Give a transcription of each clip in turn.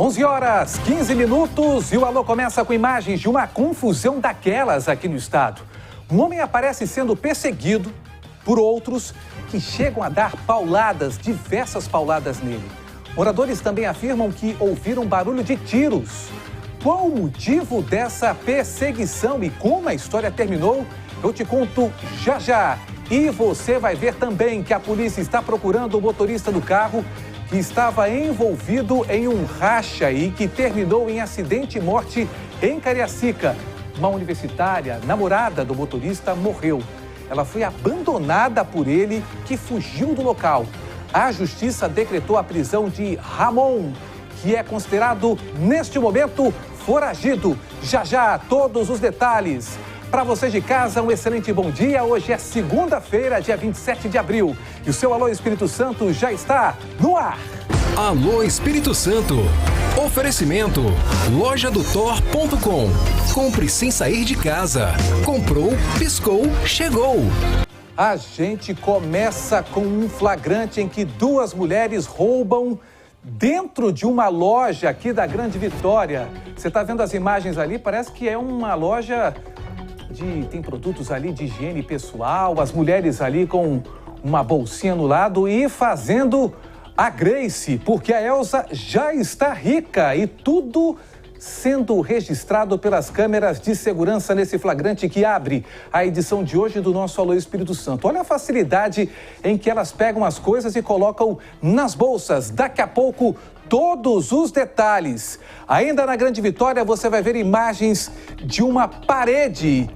11 horas, 15 minutos e o Alô começa com imagens de uma confusão daquelas aqui no estado. Um homem aparece sendo perseguido por outros que chegam a dar pauladas, diversas pauladas nele. Moradores também afirmam que ouviram barulho de tiros. Qual o motivo dessa perseguição e como a história terminou? Eu te conto já já. E você vai ver também que a polícia está procurando o motorista do carro que estava envolvido em um racha e que terminou em acidente e morte em Cariacica. Uma universitária, namorada do motorista, morreu. Ela foi abandonada por ele, que fugiu do local. A justiça decretou a prisão de Ramon, que é considerado, neste momento, foragido. Já já, todos os detalhes. Para você de casa, um excelente bom dia. Hoje é segunda-feira, dia 27 de abril. E o seu Alô Espírito Santo já está no ar. Alô Espírito Santo. Oferecimento lojadotor.com. Compre sem sair de casa. Comprou, piscou, chegou. A gente começa com um flagrante em que duas mulheres roubam dentro de uma loja aqui da Grande Vitória. Você está vendo as imagens ali? Parece que é uma loja tem produtos ali de higiene pessoal, as mulheres ali com uma bolsinha no lado e fazendo a Grace, porque a Elza já está rica e tudo sendo registrado pelas câmeras de segurança nesse flagrante que abre a edição de hoje do nosso Alô Espírito Santo. Olha a facilidade em que elas pegam as coisas e colocam nas bolsas. Daqui a pouco, todos os detalhes. Ainda na Grande Vitória, você vai ver imagens de uma parede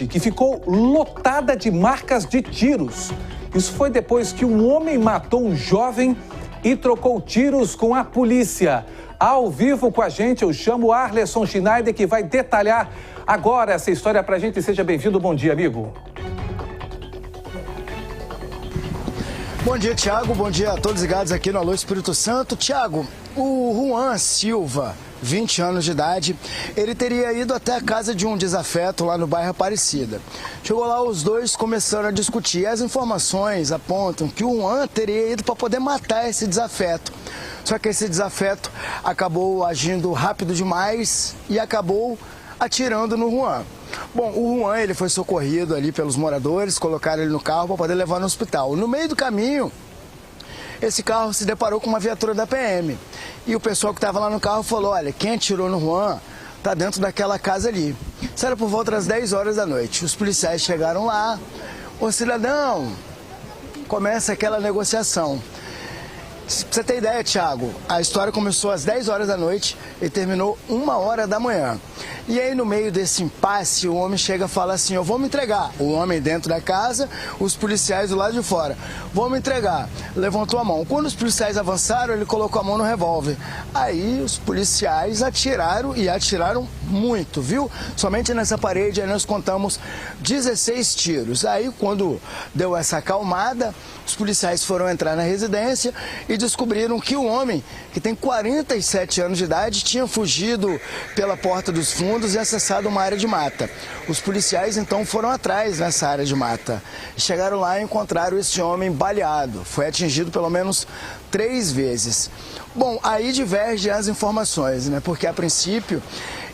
que ficou lotada de marcas de tiros. Isso foi depois que um homem matou um jovem e trocou tiros com a polícia. Ao vivo com a gente, eu chamo Arleson Schneider, que vai detalhar agora essa história pra gente. Seja bem-vindo, bom dia, amigo. Bom dia, Tiago. Bom dia a todos ligados aqui no Alô Espírito Santo. Tiago, o Juan Silva, 20 anos de idade, ele teria ido até a casa de um desafeto lá no bairro Aparecida. Chegou lá, os dois começaram a discutir. As informações apontam que o Juan teria ido para poder matar esse desafeto. Só que esse desafeto acabou agindo rápido demais e acabou atirando no Juan. Bom, o Juan, ele foi socorrido ali pelos moradores, colocaram ele no carro para poder levar no hospital. No meio do caminho, esse carro se deparou com uma viatura da PM. E o pessoal que estava lá no carro falou, olha, quem atirou no Juan está dentro daquela casa ali. Isso era por volta das 10 horas da noite. Os policiais chegaram lá, ô cidadão, começa aquela negociação. Pra você ter ideia, Thiago, a história começou às 10 horas da noite e terminou 1h da manhã. E aí, no meio desse impasse, o homem chega e fala assim, eu vou me entregar. O homem dentro da casa, os policiais do lado de fora. Vou me entregar. Levantou a mão. Quando os policiais avançaram, ele colocou a mão no revólver. Aí, os policiais atiraram e atiraram muito, viu? Somente nessa parede, aí nós contamos 16 tiros. Aí, quando deu essa acalmada, os policiais foram entrar na residência e descobriram que o homem, que tem 47 anos de idade, tinha fugido pela porta dos fundos e acessado uma área de mata. Os policiais, então, foram atrás nessa área de mata. Chegaram lá e encontraram esse homem baleado. Foi atingido pelo menos 3 vezes. Bom, aí divergem as informações, né? Porque, a princípio,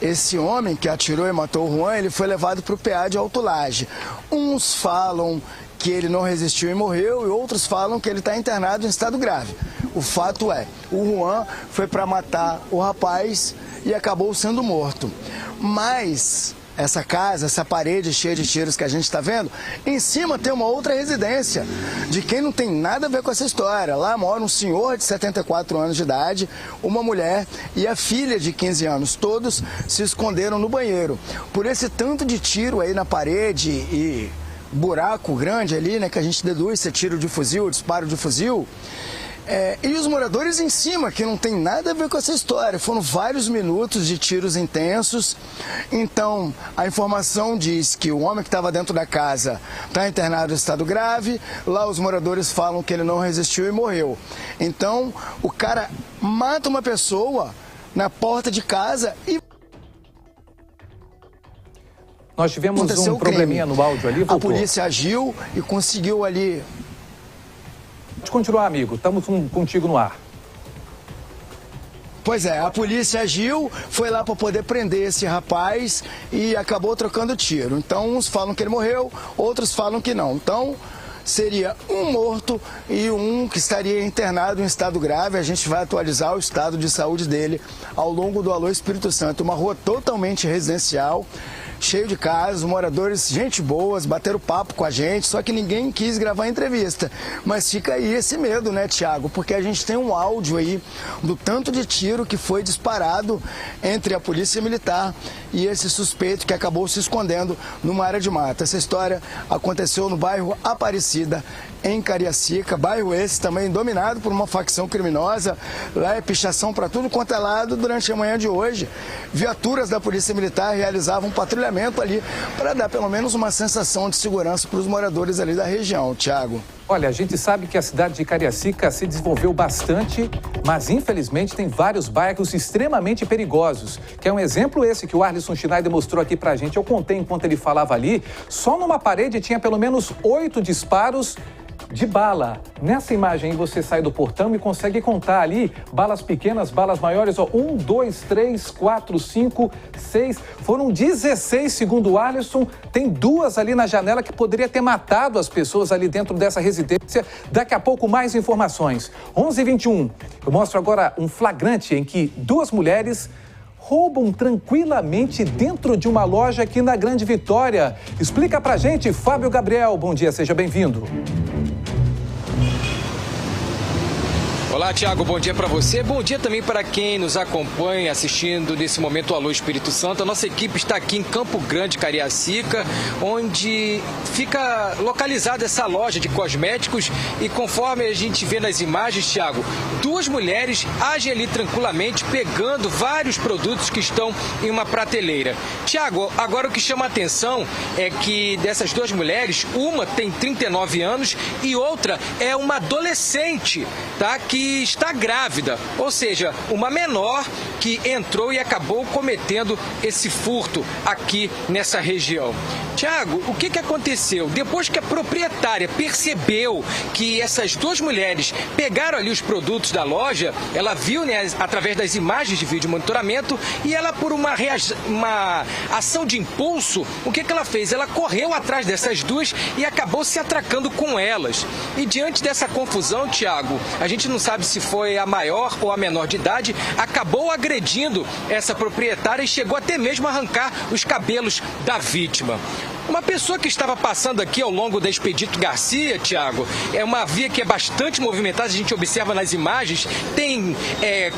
esse homem que atirou e matou o Juan, ele foi levado para o PA de Alto Laje. Uns falam que ele não resistiu e morreu, e outros falam que ele está internado em estado grave. O fato é, o Juan foi para matar o rapaz e acabou sendo morto. Mas essa casa, essa parede cheia de tiros que a gente está vendo, em cima tem uma outra residência, de quem não tem nada a ver com essa história. Lá mora um senhor de 74 anos de idade, uma mulher e a filha de 15 anos. Todos se esconderam no banheiro. Por esse tanto de tiro aí na parede e buraco grande ali, né, que a gente deduz se é tiro de fuzil, disparo de fuzil. E os moradores em cima, que não tem nada a ver com essa história. Foram vários minutos de tiros intensos. Então, a informação diz que o homem que estava dentro da casa está internado em estado grave. Lá os moradores falam que ele não resistiu e morreu. Então, o cara mata uma pessoa na porta de casa e... Nós tivemos um probleminha no áudio ali, voltou. A polícia agiu e conseguiu ali... Pode continuar, amigo. Estamos contigo no ar. Pois é, a polícia agiu, foi lá para poder prender esse rapaz e acabou trocando tiro. Então, uns falam que ele morreu, outros falam que não. Então, seria um morto e um que estaria internado em estado grave. A gente vai atualizar o estado de saúde dele ao longo do Alô Espírito Santo. Uma rua totalmente residencial, cheio de casas, moradores, gente boas, bateram papo com a gente, só que ninguém quis gravar a entrevista. Mas fica aí esse medo, né, Tiago? Porque a gente tem um áudio aí do tanto de tiro que foi disparado entre a polícia militar e esse suspeito que acabou se escondendo numa área de mata. Essa história aconteceu no bairro Aparecida, em Cariacica, bairro esse também dominado por uma facção criminosa. Lá é pichação para tudo quanto é lado. Durante a manhã de hoje, viaturas da Polícia Militar realizavam um patrulhamento ali para dar pelo menos uma sensação de segurança para os moradores ali da região. Tiago. Olha, a gente sabe que a cidade de Cariacica se desenvolveu bastante, mas infelizmente tem vários bairros extremamente perigosos, que é um exemplo esse que o Arlisson Schneider mostrou aqui pra gente. Eu contei enquanto ele falava ali, só numa parede tinha pelo menos 8 disparos de bala. Nessa imagem aí você sai do portão e consegue contar ali balas pequenas, balas maiores, ó, 1, 2, 3, 4, 5, 6, foram 16 segundo o Arlisson. Tem 2 ali na janela que poderia ter matado as pessoas ali dentro dessa residência. Daqui a pouco mais informações. 11h21, eu mostro agora um flagrante em que 2 mulheres roubam tranquilamente dentro de uma loja aqui na Grande Vitória. Explica pra gente, Fábio Gabriel. Bom dia, seja bem-vindo. Olá, Tiago, bom dia para você. Bom dia também para quem nos acompanha assistindo nesse momento o Alô Espírito Santo. A nossa equipe está aqui em Campo Grande, Cariacica, onde fica localizada essa loja de cosméticos e conforme a gente vê nas imagens, Tiago, 2 mulheres agem ali tranquilamente pegando vários produtos que estão em uma prateleira. Tiago, agora o que chama a atenção é que dessas 2 mulheres, uma tem 39 anos e outra é uma adolescente, tá? Que está grávida, ou seja, uma menor que entrou e acabou cometendo esse furto aqui nessa região. Tiago, o que aconteceu? Depois que a proprietária percebeu que essas 2 mulheres pegaram ali os produtos da loja, ela viu, né, através das imagens de vídeo monitoramento, e ela, por uma ação de impulso, o que ela fez? Ela correu atrás dessas 2 e acabou se atracando com elas. E diante dessa confusão, Tiago, a gente não sabe se foi a maior ou a menor de idade, acabou agredindo essa proprietária e chegou até mesmo a arrancar os cabelos da vítima. Uma pessoa que estava passando aqui ao longo da Expedito Garcia, Tiago, é uma via que é bastante movimentada, a gente observa nas imagens, tem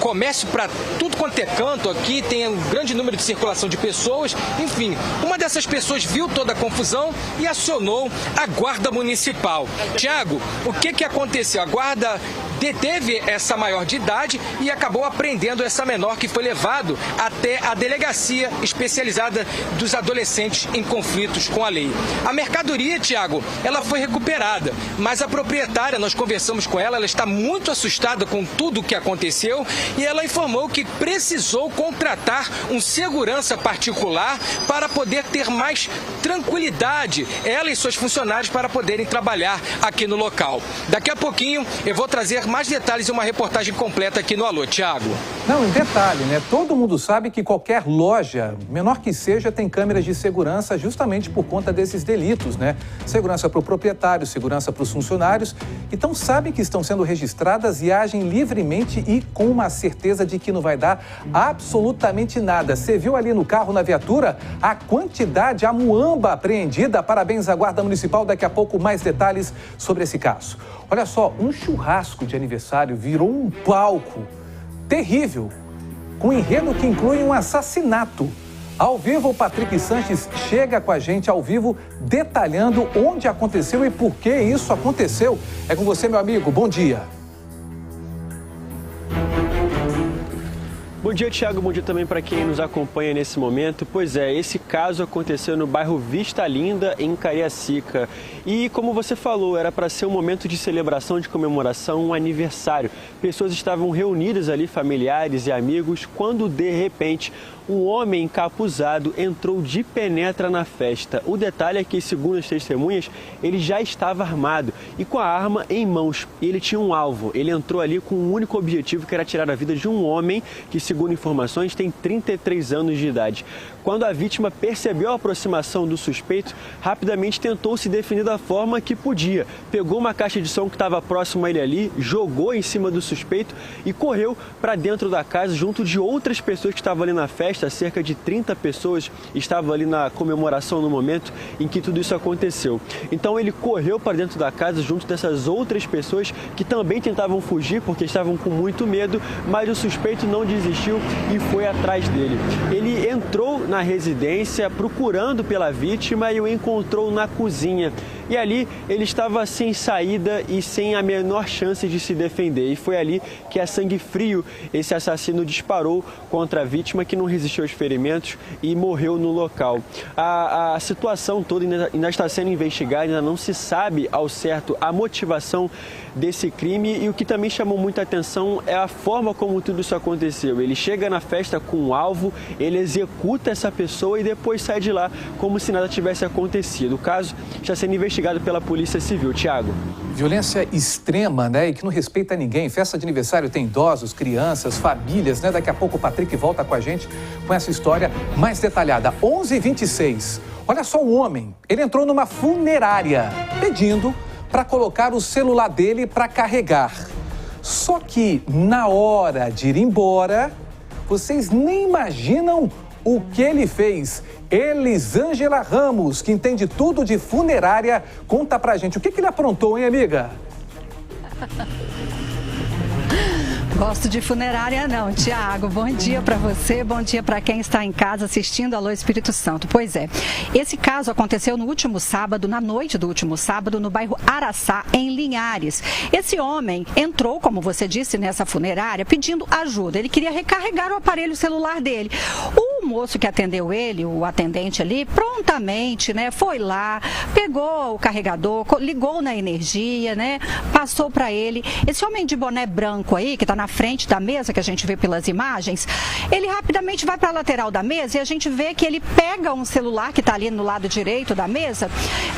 comércio para tudo quanto é canto aqui, tem um grande número de circulação de pessoas, enfim, uma dessas pessoas viu toda a confusão e acionou a Guarda Municipal. Tiago, o que aconteceu? A Guarda deteve essa maior de idade e acabou apreendendo essa menor que foi levado até a delegacia especializada dos adolescentes em conflitos com a lei. A mercadoria, Tiago, ela foi recuperada, mas a proprietária, nós conversamos com ela, ela está muito assustada com tudo o que aconteceu e ela informou que precisou contratar um segurança particular para poder ter mais tranquilidade, ela e seus funcionários, para poderem trabalhar aqui no local. Daqui a pouquinho eu vou trazer mais detalhes e uma reportagem completa aqui no Alô, Tiago. Não, em detalhe, né? Todo mundo sabe que qualquer loja, menor que seja, tem câmeras de segurança justamente por conta desses delitos, né? Segurança para o proprietário, segurança para os funcionários. Então sabem que estão sendo registradas e agem livremente e com uma certeza de que não vai dar absolutamente nada. Você viu ali no carro, na viatura, a quantidade, a muamba apreendida. Parabéns à Guarda Municipal. Daqui a pouco mais detalhes sobre esse caso. Olha só, um churrasco de aniversário virou um palco terrível, com enredo que inclui um assassinato. Ao vivo, o Patrick Sanches chega com a gente ao vivo, detalhando onde aconteceu e por que isso aconteceu. É com você, meu amigo. Bom dia. Bom dia, Tiago. Bom dia também para quem nos acompanha nesse momento. Pois é, esse caso aconteceu no bairro Vista Linda, em Cariacica. E como você falou, era para ser um momento de celebração, de comemoração, um aniversário. Pessoas estavam reunidas ali, familiares e amigos, quando de repente um homem encapuzado entrou de penetra na festa. O detalhe é que, segundo as testemunhas, ele já estava armado e com a arma em mãos. E ele tinha um alvo. Ele entrou ali com um único objetivo, que era tirar a vida de um homem que, segundo informações, tem 33 anos de idade. Quando a vítima percebeu a aproximação do suspeito, rapidamente tentou se defender da forma que podia. Pegou uma caixa de som que estava próximo a ele ali, jogou em cima do suspeito e correu para dentro da casa junto de outras pessoas que estavam ali na festa. Cerca de 30 pessoas estavam ali na comemoração no momento em que tudo isso aconteceu. Então ele correu para dentro da casa junto dessas outras pessoas que também tentavam fugir porque estavam com muito medo, mas o suspeito não desistiu e foi atrás dele. Ele entrou na residência procurando pela vítima e o encontrou na cozinha. E ali ele estava sem saída e sem a menor chance de se defender. E foi ali que, a sangue frio, esse assassino disparou contra a vítima, que não resistiu aos ferimentos e morreu no local. A situação toda ainda está sendo investigada, ainda não se sabe ao certo a motivação desse crime, e o que também chamou muita atenção é a forma como tudo isso aconteceu. Ele chega na festa com um alvo, ele executa essa pessoa e depois sai de lá como se nada tivesse acontecido. O caso está sendo investigado pela Polícia Civil. Tiago. Violência extrema, né? E que não respeita ninguém. Festa de aniversário tem idosos, crianças, famílias, né? Daqui a pouco o Patrick volta com a gente com essa história mais detalhada. 11h26. Olha só um homem. Ele entrou numa funerária pedindo para colocar o celular dele para carregar. Só que na hora de ir embora, vocês nem imaginam o que ele fez. Elisângela Ramos, que entende tudo de funerária, conta pra gente. O que ele aprontou, hein, amiga? Gosto de funerária não, Tiago. Bom dia para você, bom dia para quem está em casa assistindo Alô Espírito Santo. Pois é, esse caso aconteceu no último sábado, na noite do último sábado, no bairro Araçá, em Linhares. Esse homem entrou, como você disse, nessa funerária pedindo ajuda. Ele queria recarregar o aparelho celular dele. O moço que atendeu ele, o atendente ali, prontamente, né, foi lá, pegou o carregador, ligou na energia, né, passou para ele. Esse homem de boné branco aí, que está na frente da mesa, que a gente vê pelas imagens, ele rapidamente vai para a lateral da mesa e a gente vê que ele pega um celular que está ali no lado direito da mesa,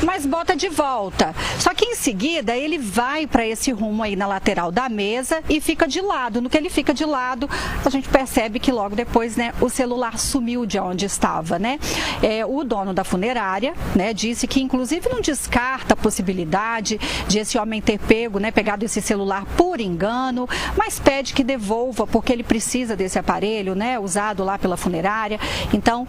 mas bota de volta. Só que em seguida ele vai para esse rumo aí na lateral da mesa e fica de lado. No que ele fica de lado, a gente percebe que logo depois, né, o celular sumiu de onde estava, né? O dono da funerária, né, disse que inclusive não descarta a possibilidade de esse homem ter pego, né, pegado esse celular por engano, mas pede que devolva porque ele precisa desse aparelho, né, usado lá pela funerária. Então,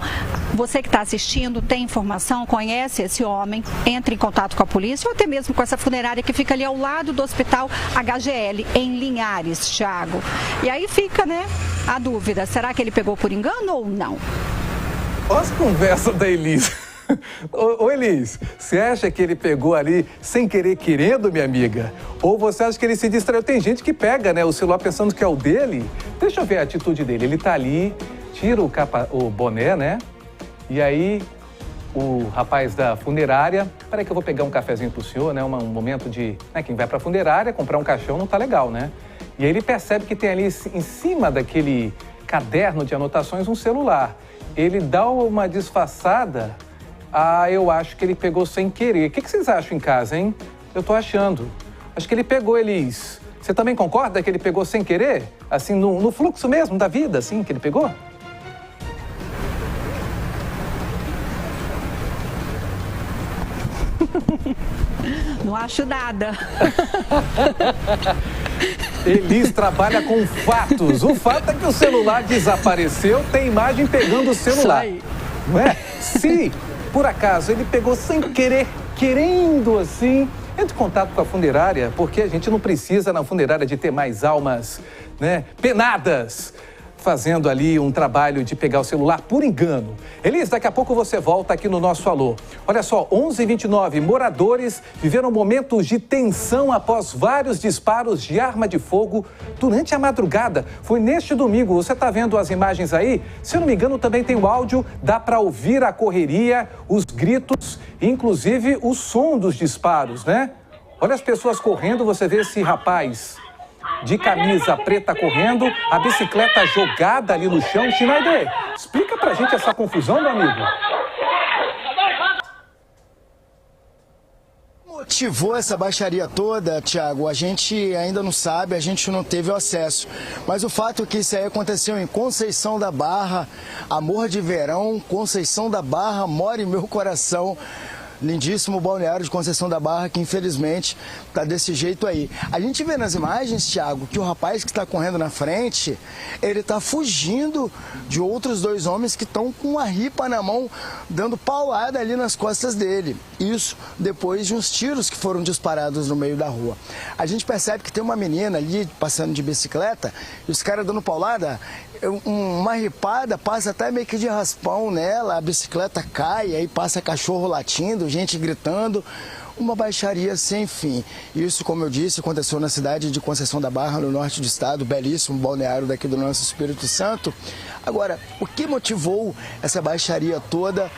você que está assistindo, tem informação, conhece esse homem, entre em contato com a polícia ou até mesmo com essa funerária que fica ali ao lado do Hospital HGL, em Linhares, Thiago. E aí fica, né, a dúvida, será que ele pegou por engano ou não? Olha as conversas da Elis. Ô Elis, você acha que ele pegou ali sem querer, querendo, minha amiga? Ou você acha que ele se distraiu? Tem gente que pega, né, o celular pensando que é o dele. Deixa eu ver a atitude dele. Ele tá ali, tira o boné, né? E aí o rapaz da funerária, peraí que eu vou pegar um cafezinho pro senhor, né? Um momento de, né, quem vai pra funerária, comprar um caixão não tá legal, né? E aí ele percebe que tem ali em cima daquele caderno de anotações um celular. Ele dá uma disfarçada. Eu acho que ele pegou sem querer. O que vocês acham em casa, hein? Eu tô achando. Acho que ele pegou, Elis. Você também concorda que ele pegou sem querer? Assim, no fluxo mesmo da vida, assim, que ele pegou? Não acho nada. Elis trabalha com fatos. O fato é que o celular desapareceu, tem imagem pegando o celular. Isso aí. Não é? Se, por acaso, ele pegou sem querer, querendo assim, entre em contato com a funerária, porque a gente não precisa na funerária de ter mais almas, né, penadas, fazendo ali um trabalho de pegar o celular por engano. Elis, daqui a pouco você volta aqui no nosso Alô. Olha só, 11h29, moradores viveram momentos de tensão após vários disparos de arma de fogo durante a madrugada. Foi neste domingo, você está vendo as imagens aí? Se eu não me engano, também tem o áudio, dá para ouvir a correria, os gritos, inclusive o som dos disparos, né? Olha as pessoas correndo, você vê esse rapaz de camisa preta correndo, a bicicleta jogada ali no chão. Schneider, explica pra pra gente essa confusão, meu amigo. Motivou essa baixaria toda, Tiago, a gente ainda não sabe, a gente não teve acesso. Mas o fato é que isso aí aconteceu em Conceição da Barra, amor de verão, Conceição da Barra, mora em meu coração. Lindíssimo balneário de Conceição da Barra, que infelizmente tá desse jeito aí. A gente vê nas imagens, Tiago, que o rapaz que está correndo na frente, ele tá fugindo de outros dois homens que estão com uma ripa na mão, dando paulada ali nas costas dele. Isso depois de uns tiros que foram disparados no meio da rua. A gente percebe que tem uma menina ali passando de bicicleta e os caras dando paulada, uma ripada, passa até meio que de raspão nela, a bicicleta cai, aí passa cachorro latindo, gente gritando, uma baixaria sem fim. Isso, como eu disse, aconteceu na cidade de Conceição da Barra, no norte do estado, belíssimo balneário daqui do nosso Espírito Santo. Agora, o que motivou essa baixaria toda,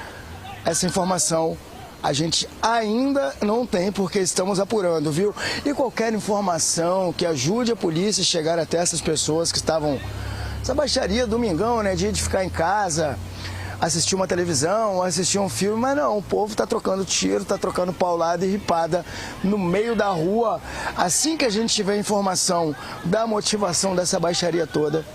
essa informação a gente ainda não tem, porque estamos apurando, viu? E qualquer informação que ajude a polícia a chegar até essas pessoas que estavam... Essa baixaria, domingão, né? Dia de ficar em casa, assistir uma televisão, assistir um filme, mas não, o povo tá trocando tiro, tá trocando paulada e ripada no meio da rua. Assim que a gente tiver informação da motivação dessa baixaria toda,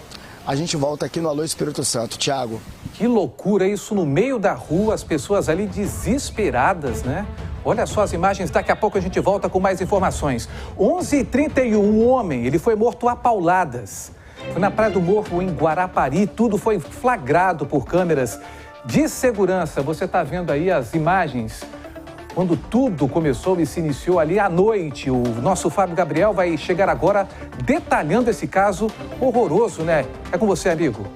a gente volta aqui no Alô Espírito Santo. Tiago. Que loucura isso, no meio da rua, as pessoas ali desesperadas, né? Olha só as imagens, daqui a pouco a gente volta com mais informações. 11h31, um homem, ele foi morto a pauladas. Foi na Praia do Morro, em Guarapari, tudo foi flagrado por câmeras de segurança. Você está vendo aí as imagens, quando tudo começou e se iniciou ali à noite. O nosso Fábio Gabriel vai chegar agora detalhando esse caso horroroso, né? É com você, amigo.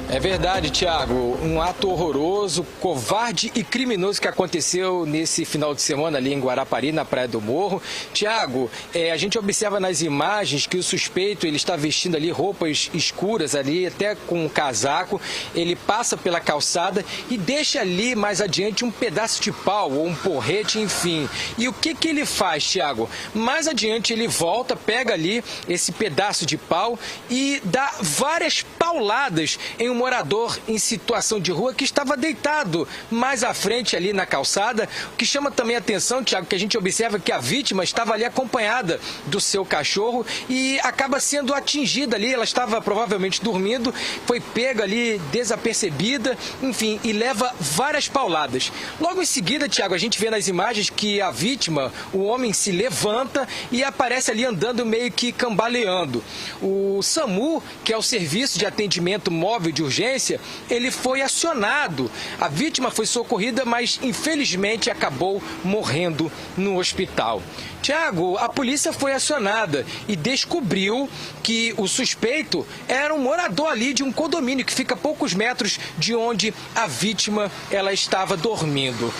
É verdade, Tiago, um ato horroroso, covarde e criminoso que aconteceu nesse final de semana ali em Guarapari, na Praia do Morro. Tiago, a gente observa nas imagens que o suspeito, ele está vestindo ali roupas escuras ali, até com um casaco. Ele passa pela calçada e deixa ali mais adiante um pedaço de pau ou um porrete, enfim. E o que ele faz, Tiago? Mais adiante ele volta, pega ali esse pedaço de pau e dá várias pauladas em um morador em situação de rua que estava deitado mais à frente ali na calçada. O que chama também a atenção, Tiago, que a gente observa que a vítima estava ali acompanhada do seu cachorro e acaba sendo atingida ali. Ela estava provavelmente dormindo, foi pega ali desapercebida, enfim, e leva várias pauladas. Logo em seguida, Tiago, a gente vê nas imagens que a vítima, o homem, se levanta e aparece ali andando meio que cambaleando. O SAMU, que é o Serviço de Atendimento Móvel de Urgência, ele foi acionado. A vítima foi socorrida, mas infelizmente acabou morrendo no hospital. Tiago, a polícia foi acionada e descobriu que o suspeito era um morador ali de um condomínio que fica a poucos metros de onde a vítima ela estava dormindo.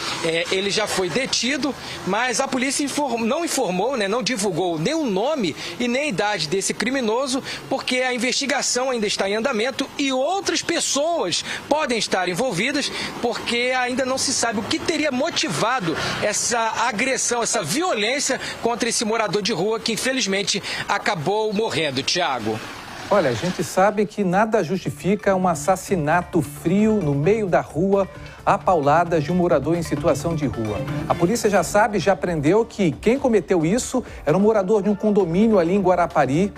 Ele já foi detido, mas a polícia não informou, né, não divulgou nem o nome e nem a idade desse criminoso, porque a investigação ainda está em andamento e outras pessoas podem estar envolvidas, porque ainda não se sabe o que teria motivado essa agressão, essa violência contra esse morador de rua que infelizmente acabou morrendo, Tiago. Olha, a gente sabe que nada justifica um assassinato frio no meio da rua, a pauladas de um morador em situação de rua. A polícia já sabe, já prendeu que quem cometeu isso era um morador de um condomínio ali em Guarapari.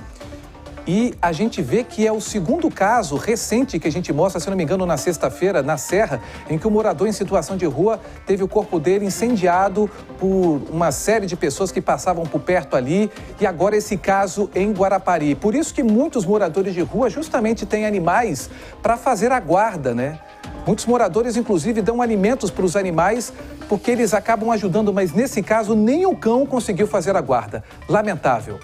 E a gente vê que é o segundo caso recente que a gente mostra, se não me engano, na sexta-feira, na Serra, em que um morador em situação de rua teve o corpo dele incendiado por uma série de pessoas que passavam por perto ali. E agora esse caso em Guarapari. Por isso que muitos moradores de rua justamente têm animais para fazer a guarda, né? Muitos moradores, inclusive, dão alimentos para os animais porque eles acabam ajudando, mas nesse caso nem o cão conseguiu fazer a guarda. Lamentável.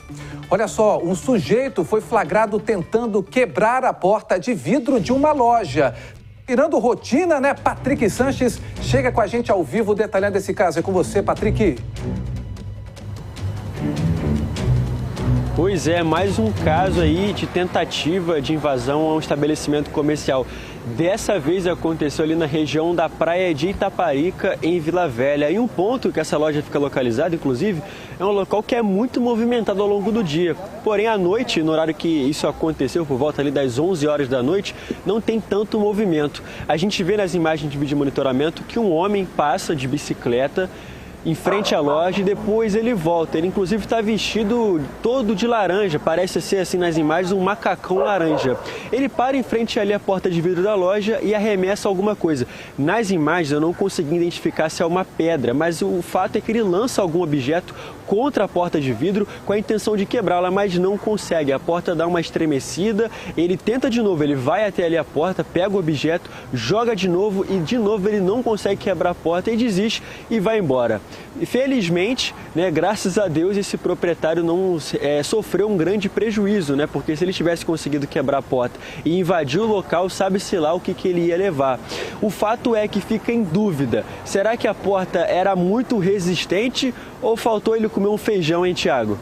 Olha só, um sujeito foi flagrado tentando quebrar a porta de vidro de uma loja. Virando rotina, né? Patrick Sanches chega com a gente ao vivo detalhando esse caso. É com você, Patrick. Pois é, mais um caso aí de tentativa de invasão a um estabelecimento comercial. Dessa vez aconteceu ali na região da praia de Itaparica, em Vila Velha. E um ponto que essa loja fica localizada, inclusive, é um local que é muito movimentado ao longo do dia. Porém, à noite, no horário que isso aconteceu, por volta ali das 11 horas da noite, não tem tanto movimento. A gente vê nas imagens de vídeo de monitoramento que um homem passa de bicicleta em frente à loja e depois ele volta. Ele inclusive está vestido todo de laranja, parece ser assim nas imagens um macacão laranja. Ele para em frente ali à porta de vidro da loja e arremessa alguma coisa. Nas imagens eu não consegui identificar se é uma pedra, mas o fato é que ele lança algum objeto contra a porta de vidro com a intenção de quebrá-la, mas não consegue. A porta dá uma estremecida, ele tenta de novo, ele vai até ali a porta, pega o objeto, joga de novo e de novo ele não consegue quebrar a porta e desiste e vai embora. E felizmente, né, graças a Deus, esse proprietário não sofreu um grande prejuízo, né? Porque se ele tivesse conseguido quebrar a porta e invadir o local, sabe-se lá o que ele ia levar. O fato é que fica em dúvida, será que a porta era muito resistente ou faltou ele comer um feijão, hein, Tiago?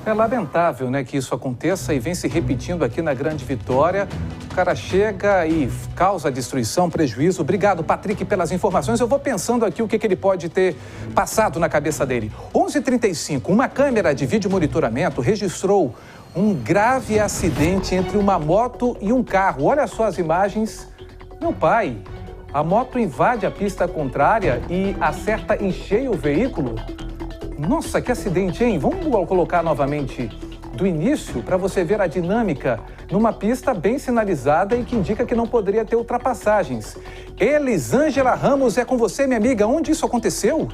É lamentável, né, que isso aconteça e vem se repetindo aqui na Grande Vitória. O cara chega e causa destruição, prejuízo. Obrigado, Patrick, pelas informações. Eu vou pensando aqui o que ele pode ter passado na cabeça dele. 11h35, uma câmera de vídeo monitoramento registrou um grave acidente entre uma moto e um carro. Olha só as imagens. Meu pai, a moto invade a pista contrária e acerta em cheio o veículo. Nossa, que acidente, hein? Vamos colocar novamente do início para você ver a dinâmica numa pista bem sinalizada e que indica que não poderia ter ultrapassagens. Elisângela Ramos, é com você, minha amiga. Onde isso aconteceu?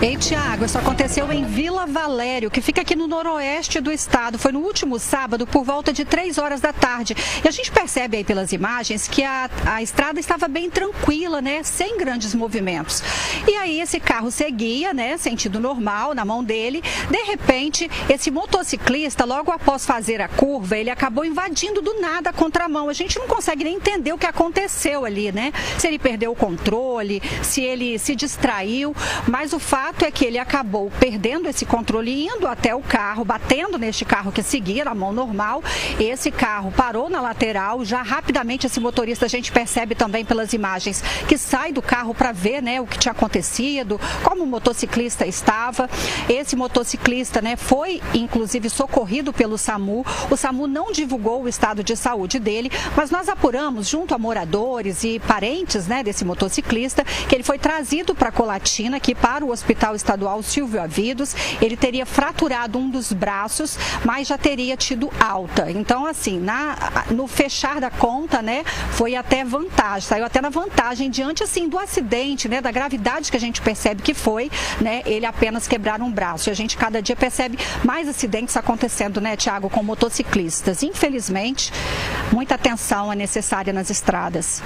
Ei, Tiago, isso aconteceu em Vila Valério, que fica aqui no noroeste do estado. Foi no último sábado, por volta de 3 horas da tarde. E a gente percebe aí pelas imagens que a estrada estava bem tranquila, né? Sem grandes movimentos. E aí esse carro seguia, né? Sentido normal, na mão dele. De repente, esse motociclista, logo após fazer a curva, ele acabou invadindo do nada a contramão. A gente não consegue nem entender o que aconteceu ali, né? Se ele perdeu o controle, se ele se distraiu, mas o fato é que ele acabou perdendo esse controle, indo até o carro, batendo neste carro que seguia na mão normal. Esse carro parou na lateral, já rapidamente esse motorista, a gente percebe também pelas imagens, que sai do carro para ver, né, o que tinha acontecido, como o motociclista estava. Esse motociclista, né, foi inclusive socorrido pelo SAMU. O SAMU não divulgou o estado de saúde dele, mas nós apuramos junto a moradores e parentes, né, desse motociclista, que ele foi trazido para Colatina, aqui para o Hospital Estadual Silvio Avidos. Ele teria fraturado um dos braços, mas já teria tido alta. Então, assim, no fechar da conta, né, foi até vantagem, saiu até na vantagem diante, assim, do acidente, né, da gravidade que a gente percebe que foi, né, ele apenas quebrar um braço. E a gente cada dia percebe mais acidentes acontecendo, né, Tiago, com motociclistas. Infelizmente, muita atenção é necessária nas estradas.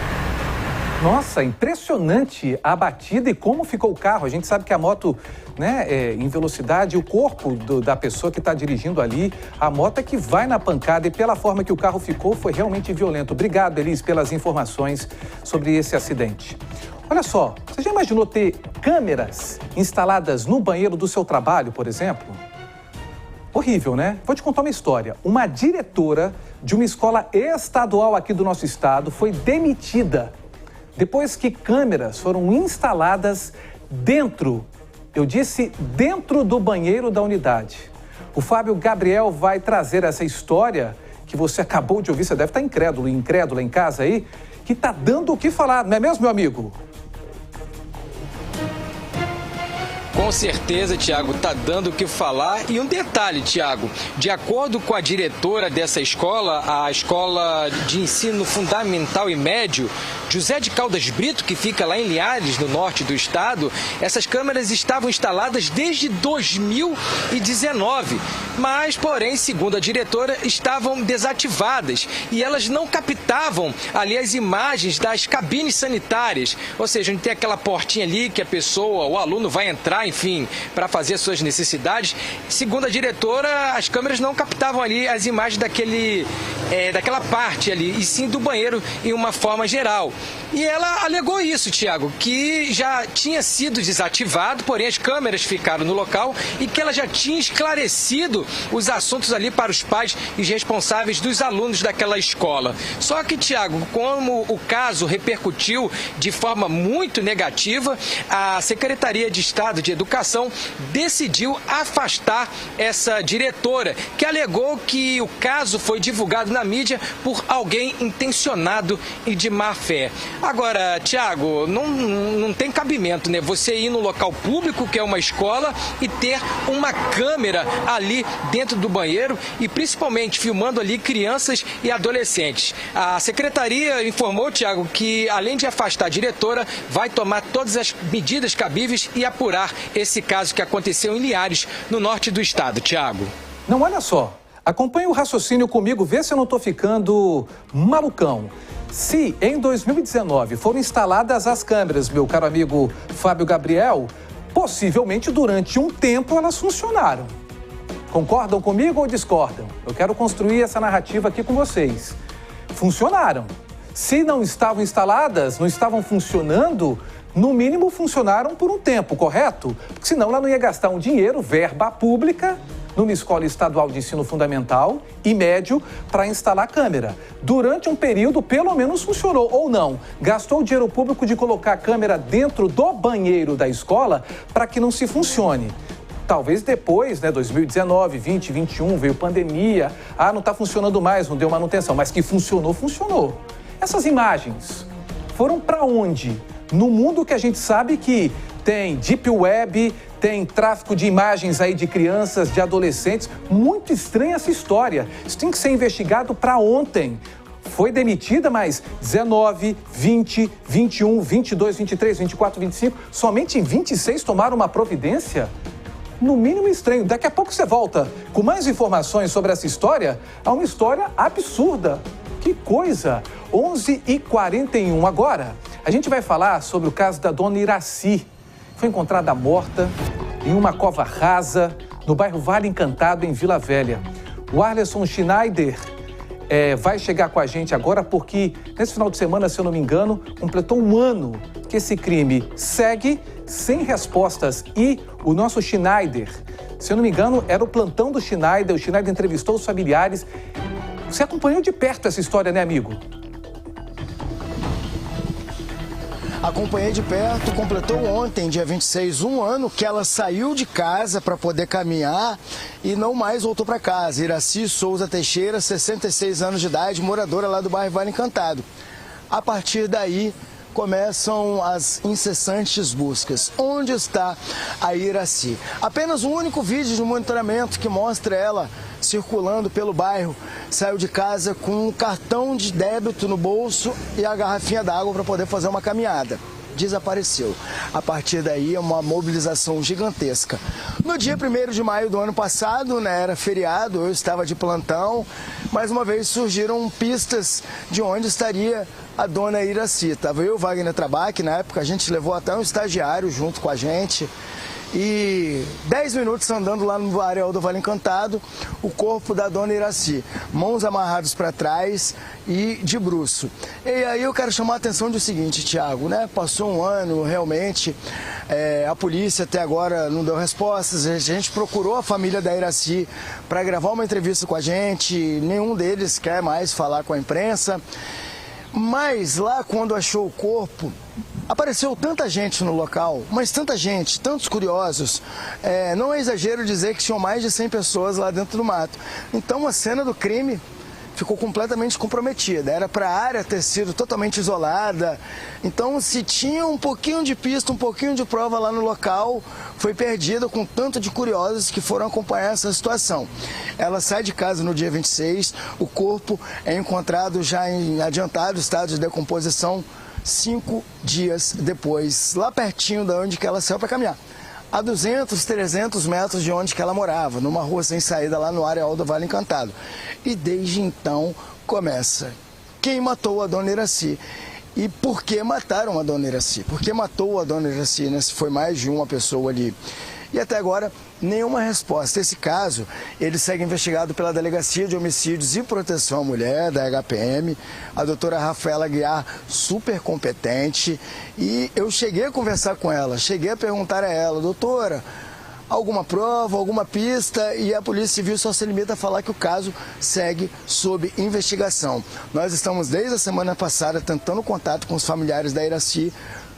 Nossa, impressionante a batida e como ficou o carro. A gente sabe que a moto, né, em velocidade, o corpo da pessoa que está dirigindo ali, a moto é que vai na pancada e pela forma que o carro ficou foi realmente violento. Obrigado, Elis, pelas informações sobre esse acidente. Olha só, você já imaginou ter câmeras instaladas no banheiro do seu trabalho, por exemplo? Horrível, né? Vou te contar uma história. Uma diretora de uma escola estadual aqui do nosso estado foi demitida depois que câmeras foram instaladas dentro, eu disse dentro do banheiro da unidade. O Fábio Gabriel vai trazer essa história que você acabou de ouvir, você deve estar incrédula em casa aí, que está dando o que falar, não é mesmo, meu amigo? Com certeza, Tiago, está dando o que falar. E um detalhe, Tiago, de acordo com a diretora dessa escola, a Escola de Ensino Fundamental e Médio, José de Caldas Brito, que fica lá em Linhares, no norte do estado, essas câmeras estavam instaladas desde 2019, mas, porém, segundo a diretora, estavam desativadas e elas não captavam ali as imagens das cabines sanitárias, ou seja, onde tem aquela portinha ali que a pessoa, o aluno vai entrar, enfim, para fazer suas necessidades. Segundo a diretora, as câmeras não captavam ali as imagens daquela parte ali, e sim do banheiro em uma forma geral. E ela alegou isso, Tiago, que já tinha sido desativado, porém as câmeras ficaram no local e que ela já tinha esclarecido os assuntos ali para os pais e os responsáveis dos alunos daquela escola. Só que, Tiago, como o caso repercutiu de forma muito negativa, a Secretaria de Estado de Educação decidiu afastar essa diretora, que alegou que o caso foi divulgado na mídia por alguém intencionado e de má fé. Agora, Tiago, não tem cabimento, né? Você ir no local público, que é uma escola, e ter uma câmera ali dentro do banheiro e principalmente filmando ali crianças e adolescentes. A secretaria informou, Tiago, que além de afastar a diretora, vai tomar todas as medidas cabíveis e apurar esse caso que aconteceu em Linhares, no norte do estado. Tiago. Não, olha só. Acompanhe o raciocínio comigo, vê se eu não estou ficando malucão. Se em 2019 foram instaladas as câmeras, meu caro amigo Fábio Gabriel, possivelmente durante um tempo elas funcionaram. Concordam comigo ou discordam? Eu quero construir essa narrativa aqui com vocês. Funcionaram. Se não estavam instaladas, não estavam funcionando, no mínimo funcionaram por um tempo, correto? Porque senão ela não ia gastar um dinheiro, verba pública, numa escola estadual de ensino fundamental e médio para instalar câmera. Durante um período, pelo menos funcionou, ou não. Gastou o dinheiro público de colocar a câmera dentro do banheiro da escola para que não se funcione. Talvez depois, 2019, 20, 21, veio pandemia, não está funcionando mais, não deu manutenção, mas que funcionou, funcionou. Essas imagens foram para onde? No mundo que a gente sabe que tem deep web, tem tráfico de imagens aí de crianças, de adolescentes. Muito estranha essa história. Isso tem que ser investigado para ontem. Foi demitida, mas 19, 20, 21, 22, 23, 24, 25, somente em 26 tomaram uma providência? No mínimo estranho. Daqui a pouco você volta com mais informações sobre essa história. É uma história absurda. Que coisa! 11h41 agora. A gente vai falar sobre o caso da dona Iraci. Foi encontrada morta em uma cova rasa no bairro Vale Encantado, em Vila Velha. O Arleson Schneider vai chegar com a gente agora porque nesse final de semana, se eu não me engano, completou um ano que esse crime segue sem respostas. E o nosso Schneider, se eu não me engano, era o plantão do Schneider. O Schneider entrevistou os familiares. Você acompanhou de perto essa história, né, amigo? Acompanhei de perto, completou ontem, dia 26, um ano que ela saiu de casa para poder caminhar e não mais voltou para casa. Iraci Souza Teixeira, 66 anos de idade, moradora lá do bairro Vale Encantado. A partir daí, começam as incessantes buscas. Onde está a Iraci? Apenas um único vídeo de monitoramento que mostra ela circulando pelo bairro. Saiu de casa com um cartão de débito no bolso e a garrafinha d'água para poder fazer uma caminhada. Desapareceu. A partir daí é uma mobilização gigantesca. No dia 1º de maio do ano passado, era feriado, eu estava de plantão, mais uma vez surgiram pistas de onde estaria a dona Iraci. Estava eu, Wagner Trabac, na época a gente levou até um estagiário junto com a gente. E 10 minutos andando lá no areal do Vale Encantado, o corpo da dona Iraci, mãos amarradas para trás e de bruço. E aí eu quero chamar a atenção do seguinte, Tiago, passou um ano realmente, a polícia até agora não deu respostas, a gente procurou a família da Iraci para gravar uma entrevista com a gente, nenhum deles quer mais falar com a imprensa. Mas lá quando achou o corpo, apareceu tanta gente no local, mas tanta gente, tantos curiosos. Não é exagero dizer que tinham mais de 100 pessoas lá dentro do mato. Então a cena do crime ficou completamente comprometida. Era para a área ter sido totalmente isolada. Então, se tinha um pouquinho de pista, um pouquinho de prova lá no local, foi perdida com tanto de curiosos que foram acompanhar essa situação. Ela sai de casa no dia 26, o corpo é encontrado já em adiantado estado de decomposição 5 dias depois, lá pertinho de onde que ela saiu para caminhar. A 200, 300 metros de onde que ela morava, numa rua sem saída lá no areal do Vale Encantado. E desde então começa. Quem matou a dona Iraci? E por que mataram a dona Iraci? Por que matou a dona Iraci, Se foi mais de uma pessoa ali. e até agora nenhuma resposta. Esse caso, ele segue investigado pela Delegacia de Homicídios e Proteção à Mulher, da HPM, a doutora Rafaela Guiar, super competente, e eu cheguei a conversar com ela, cheguei a perguntar a ela, doutora, alguma prova, alguma pista, e a Polícia Civil só se limita a falar que o caso segue sob investigação. Nós estamos desde a semana passada tentando contato com os familiares da Iracy,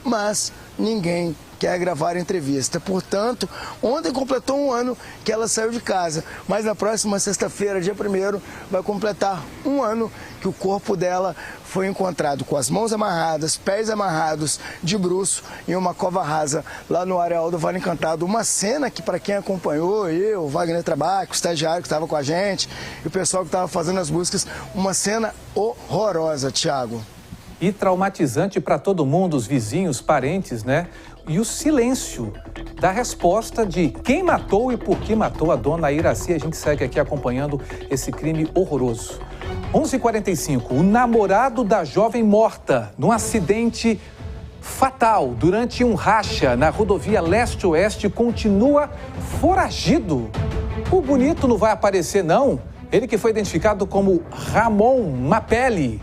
mas ninguém quer gravar a entrevista. Portanto, ontem completou 1 ano que ela saiu de casa, mas na próxima sexta-feira, dia 1º, vai completar 1 ano que o corpo dela foi encontrado com as mãos amarradas, pés amarrados, de bruço, em uma cova rasa lá no areal do Vale Encantado. Uma cena que, para quem acompanhou, eu, Wagner Trabaco, o estagiário que estava com a gente, e o pessoal que estava fazendo as buscas, uma cena horrorosa, Thiago. E traumatizante para todo mundo, os vizinhos, parentes, né? E o silêncio da resposta de quem matou e por que matou a dona Iracy. A gente segue aqui acompanhando esse crime horroroso. 11h45, o namorado da jovem morta num acidente fatal durante um racha na rodovia leste-oeste continua foragido. O bonito não vai aparecer, não. Ele que foi identificado como Ramon Mapelli.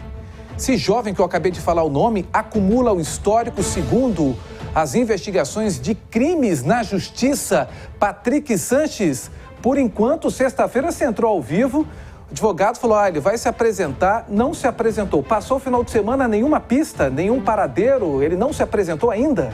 Esse jovem que eu acabei de falar o nome acumula o histórico segundo as investigações de crimes na justiça. Patrick Sanches, por enquanto, sexta-feira você entrou ao vivo, o advogado falou, ele vai se apresentar, não se apresentou. Passou o final de semana, nenhuma pista, nenhum paradeiro, ele não se apresentou ainda?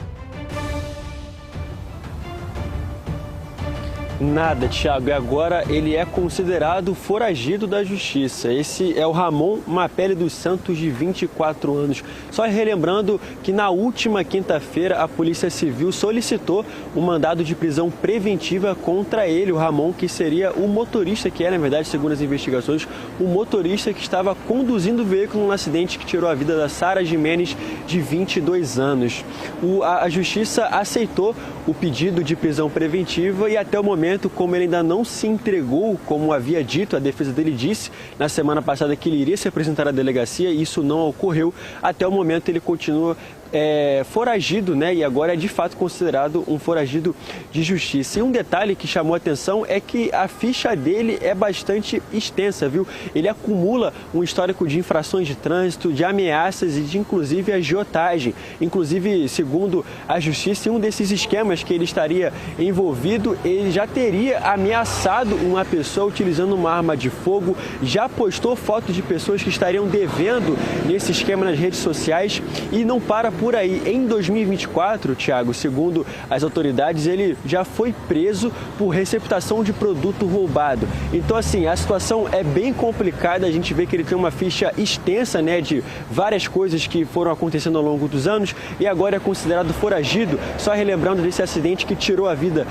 Nada, Thiago, e agora ele é considerado foragido da justiça. Esse é o Ramon Mapelli dos Santos, de 24 anos. Só relembrando que na última quinta-feira a Polícia Civil solicitou um mandado de prisão preventiva contra ele, o Ramon, que seria o motorista, que é, na verdade, segundo as investigações, o motorista que estava conduzindo o veículo num acidente que tirou a vida da Sara Jimenez, de 22 anos. A justiça aceitou o pedido de prisão preventiva e até o momento, como ele ainda não se entregou, como havia dito, a defesa dele disse na semana passada que ele iria se apresentar à delegacia, e isso não ocorreu. Até o momento ele continua foragido, né? E agora é de fato considerado um foragido de justiça. E um detalhe que chamou a atenção é que a ficha dele é bastante extensa, viu? Ele acumula um histórico de infrações de trânsito, de ameaças e de inclusive agiotagem. Inclusive, segundo a justiça, em um desses esquemas que ele estaria envolvido, ele já teria ameaçado uma pessoa utilizando uma arma de fogo, já postou fotos de pessoas que estariam devendo nesse esquema nas redes sociais, e não para por aí. Em 2024, Thiago, segundo as autoridades, ele já foi preso por receptação de produto roubado. Então, assim, a situação é bem complicada. A gente vê que ele tem uma ficha extensa, né, de várias coisas que foram acontecendo ao longo dos anos, e agora é considerado foragido. Só relembrando desse acidente que tirou a vida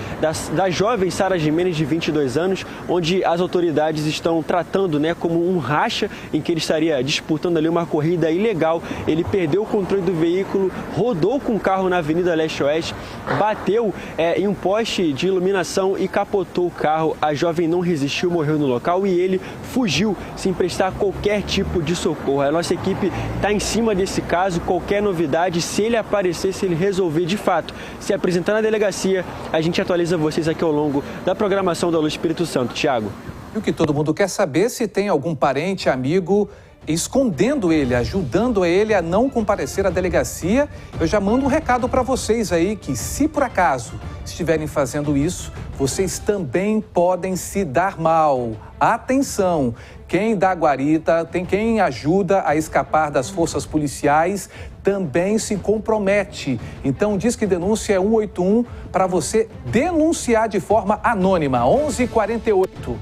da jovem Sara Jimenez, de 22 anos, onde as autoridades estão tratando, né, como um racha em que ele estaria disputando ali uma corrida ilegal. Ele perdeu o controle do veículo, rodou com o carro na Avenida Leste-Oeste, bateu em um poste de iluminação e capotou o carro. A jovem não resistiu, morreu no local, e ele fugiu sem prestar qualquer tipo de socorro. A nossa equipe está em cima desse caso. Qualquer novidade, se ele aparecer, se ele resolver de fato se apresentar na delegacia, a gente atualiza vocês aqui ao longo da programação da Alô Espírito Santo. Thiago. E o que todo mundo quer saber, se tem algum parente, amigo escondendo ele, ajudando ele a não comparecer à delegacia. Eu já mando um recado para vocês aí, que se por acaso estiverem fazendo isso, vocês também podem se dar mal. Atenção! Quem dá guarita, tem quem ajuda a escapar das forças policiais, também se compromete. Então, diz que denúncia é 181 para você denunciar de forma anônima. 11h48.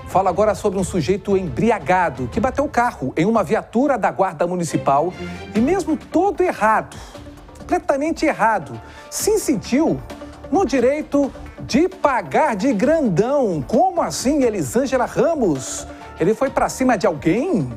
Fala agora sobre um sujeito embriagado que bateu o carro em uma viatura da Guarda Municipal e, mesmo todo errado, completamente errado, se sentiu no direito de pagar de grandão. Como assim, Elisângela Ramos? Ele foi pra cima de alguém?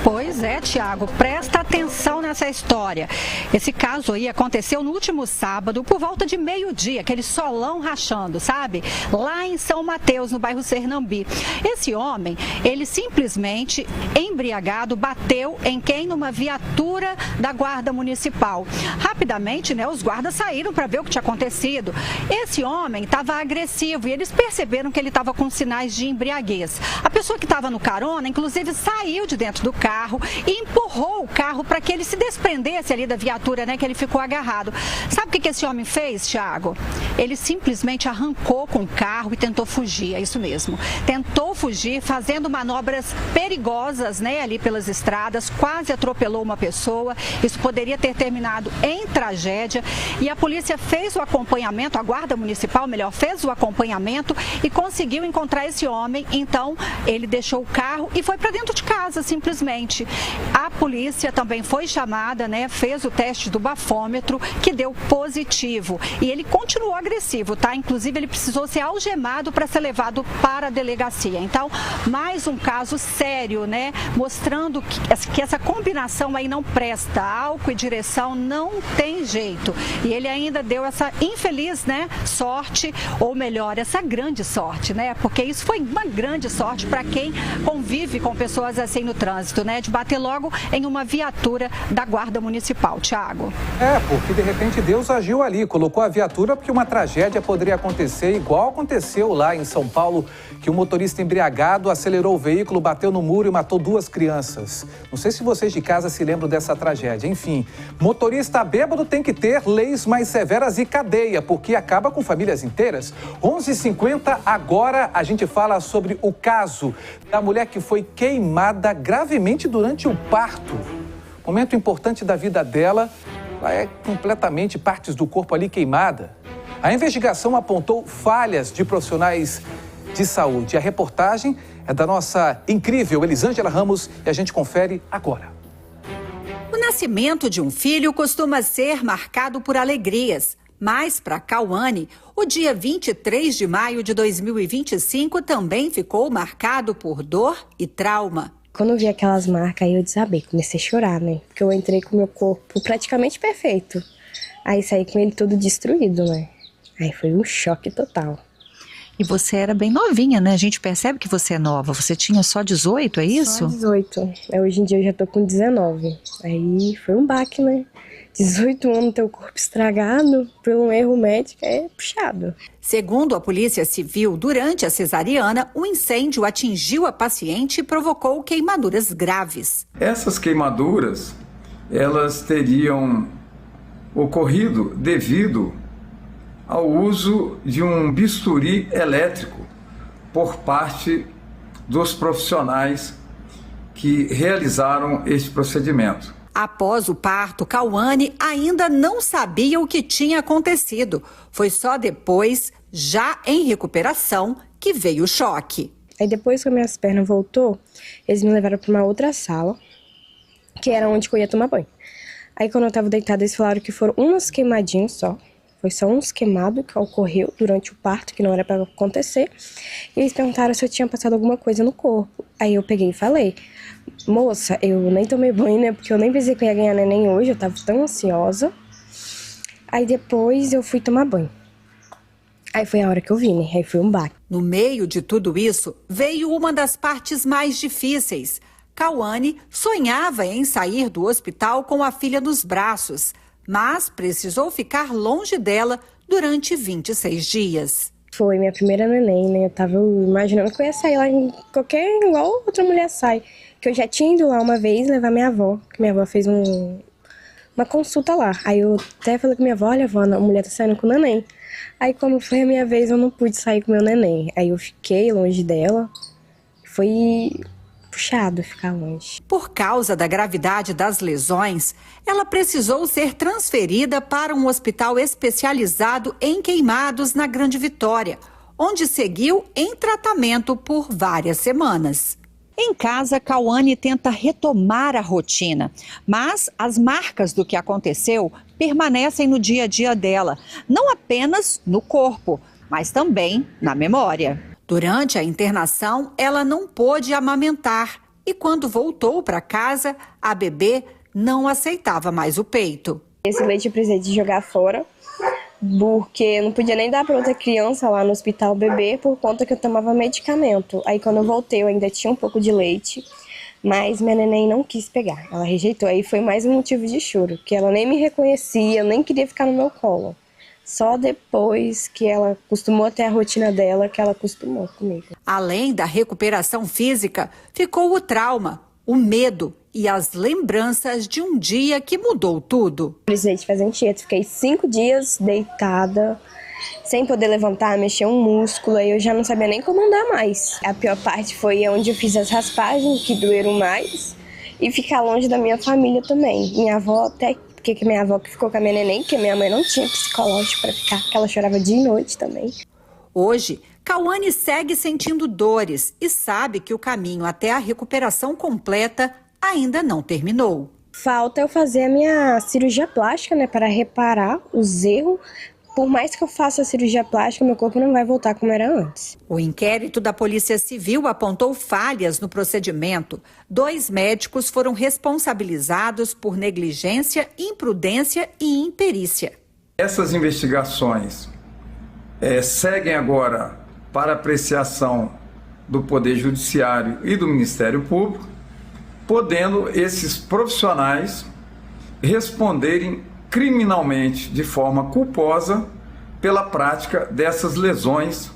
Pois Pois é, Tiago, presta atenção nessa história. Esse caso aí aconteceu no último sábado, por volta de meio-dia, aquele solão rachando, sabe? Lá em São Mateus, no bairro Sernambi. Esse homem, ele simplesmente, embriagado, bateu em quem? Numa viatura da Guarda Municipal. Rapidamente, né, os guardas saíram para ver o que tinha acontecido. Esse homem estava agressivo e eles perceberam que ele estava com sinais de embriaguez. A pessoa que estava no carona, inclusive, saiu de dentro do carro e empurrou o carro para que ele se desprendesse ali da viatura, né, que ele ficou agarrado. Sabe o que esse homem fez, Tiago? Ele simplesmente arrancou com o carro e tentou fugir, é isso mesmo. Tentou fugir fazendo manobras perigosas, né, ali pelas estradas, quase atropelou uma pessoa. Isso poderia ter terminado em tragédia e a polícia fez o acompanhamento, a Guarda Municipal, melhor, fez o acompanhamento e conseguiu encontrar esse homem. Então, ele deixou o carro e foi para dentro de casa, simplesmente. A polícia também foi chamada, né, fez o teste do bafômetro, que deu positivo. E ele continuou agressivo, tá? Inclusive, ele precisou ser algemado para ser levado para a delegacia. Então, mais um caso sério, né, mostrando que essa combinação aí não presta. Álcool e direção não tem jeito. E ele ainda deu essa infeliz, né, sorte, ou melhor, essa grande sorte, né? Porque isso foi uma grande sorte para quem convive com pessoas assim no trânsito, né? De bater logo em uma viatura da Guarda Municipal, Tiago. Porque de repente Deus agiu ali, colocou a viatura porque uma tragédia poderia acontecer, igual aconteceu lá em São Paulo, que um motorista embriagado acelerou o veículo, bateu no muro e matou 2 crianças. Não sei se vocês de casa se lembram dessa tragédia. Enfim, motorista bêbado tem que ter leis mais severas e cadeia, porque acaba com famílias inteiras. 11h50, agora a gente fala sobre o caso da mulher que foi queimada gravemente durante o parto. Momento importante da vida dela, ela é completamente partes do corpo ali queimada. A investigação apontou falhas de profissionais de saúde. A reportagem é da nossa incrível Elisângela Ramos e a gente confere agora. O nascimento de um filho costuma ser marcado por alegrias, mas para Cauane, o dia 23 de maio de 2025 também ficou marcado por dor e trauma. Quando eu vi aquelas marcas, aí eu desabei, comecei a chorar, né? Porque eu entrei com o meu corpo praticamente perfeito. Aí saí com ele todo destruído, né? Aí foi um choque total. E você era bem novinha, né? A gente percebe que você é nova. Você tinha só 18, é isso? Só 18. Hoje em dia eu já tô com 19. Aí foi um baque, né? 18 anos, teu corpo estragado por um erro médico é puxado. Segundo a Polícia Civil, durante a cesariana, um incêndio atingiu a paciente e provocou queimaduras graves. Essas queimaduras, elas teriam ocorrido devido ao uso de um bisturi elétrico por parte dos profissionais que realizaram este procedimento. Após o parto, Cauane ainda não sabia o que tinha acontecido. Foi só depois, já em recuperação, que veio o choque. Aí depois que as minhas pernas voltou, eles me levaram para uma outra sala, que era onde eu ia tomar banho. Aí quando eu estava deitada, eles falaram que foram uns queimadinhos só. Foi só uns queimados que ocorreu durante o parto, que não era para acontecer. E eles perguntaram se eu tinha passado alguma coisa no corpo. Aí eu peguei e falei: moça, eu nem tomei banho, né? Porque eu nem pensei que eu ia ganhar neném hoje, eu tava tão ansiosa. Aí depois eu fui tomar banho. Aí foi a hora que eu vi, né? Aí foi um baque. No meio de tudo isso, veio uma das partes mais difíceis. Cauane sonhava em sair do hospital com a filha nos braços, mas precisou ficar longe dela durante 26 dias. Foi minha primeira neném, né? Eu tava imaginando que eu ia sair lá em igual outra mulher sai. Que eu já tinha ido lá uma vez levar minha avó, que minha avó fez uma consulta lá. Aí eu até falei com minha avó: olha, avó, a mulher tá saindo com o neném. Aí quando foi a minha vez, eu não pude sair com meu neném. Aí eu fiquei longe dela. Foi puxado ficar longe. Por causa da gravidade das lesões, ela precisou ser transferida para um hospital especializado em queimados na Grande Vitória, onde seguiu em tratamento por várias semanas. Em casa, Cauane tenta retomar a rotina, mas as marcas do que aconteceu permanecem no dia a dia dela, não apenas no corpo, mas também na memória. Durante a internação, ela não pôde amamentar, e quando voltou para casa, a bebê não aceitava mais o peito. Esse leite eu precisei de jogar fora, porque eu não podia nem dar para outra criança lá no hospital beber por conta que eu tomava medicamento. Aí quando eu voltei eu ainda tinha um pouco de leite, mas minha neném não quis pegar, ela rejeitou. Aí foi mais um motivo de choro, que ela nem me reconhecia, nem queria ficar no meu colo. Só depois que ela acostumou até a rotina dela, que ela acostumou comigo. Além da recuperação física, ficou o trauma, o medo e as lembranças de um dia que mudou tudo. Precisei de fazer antieta, fiquei 5 dias deitada, sem poder levantar, mexer um músculo, aí eu já não sabia nem como andar mais. A pior parte foi onde eu fiz as raspagens, que doeram mais, e ficar longe da minha família também. Minha avó até... Porque minha avó que ficou com a minha neném, porque minha mãe não tinha psicológico para ficar, porque ela chorava dia e noite também. Hoje, Cauane segue sentindo dores e sabe que o caminho até a recuperação completa ainda não terminou. Falta eu fazer a minha cirurgia plástica, né, para reparar os erros. Por mais que eu faça a cirurgia plástica, meu corpo não vai voltar como era antes. O inquérito da Polícia Civil apontou falhas no procedimento. 2 médicos foram responsabilizados por negligência, imprudência e imperícia. Essas investigações seguem agora para apreciação do Poder Judiciário e do Ministério Público, podendo esses profissionais responderem criminalmente de forma culposa pela prática dessas lesões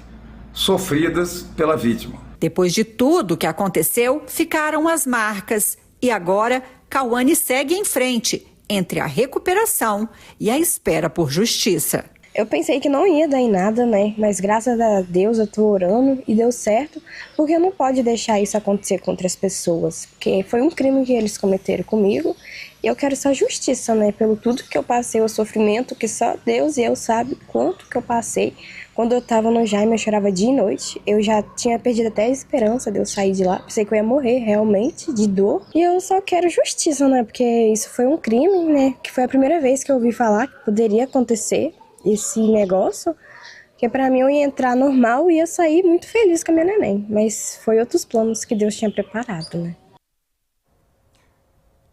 sofridas pela vítima. Depois de tudo que aconteceu, ficaram as marcas e agora Cauane segue em frente entre a recuperação e a espera por justiça. Eu pensei que não ia dar em nada, né? Mas graças a Deus eu tô orando e deu certo, porque não pode deixar isso acontecer com outras pessoas, porque foi um crime que eles cometeram comigo e eu quero só justiça, né? Pelo tudo que eu passei, o sofrimento que só Deus e eu sabe quanto que eu passei. Quando eu tava no Jaime, eu chorava dia e noite. Eu já tinha perdido até a esperança de eu sair de lá. Pensei que eu ia morrer realmente, de dor. E eu só quero justiça, né? Porque isso foi um crime, né? Que foi a primeira vez que eu ouvi falar que poderia acontecer esse negócio, que pra mim eu ia entrar normal e ia sair muito feliz com a minha neném, mas foi outros planos que Deus tinha preparado, né?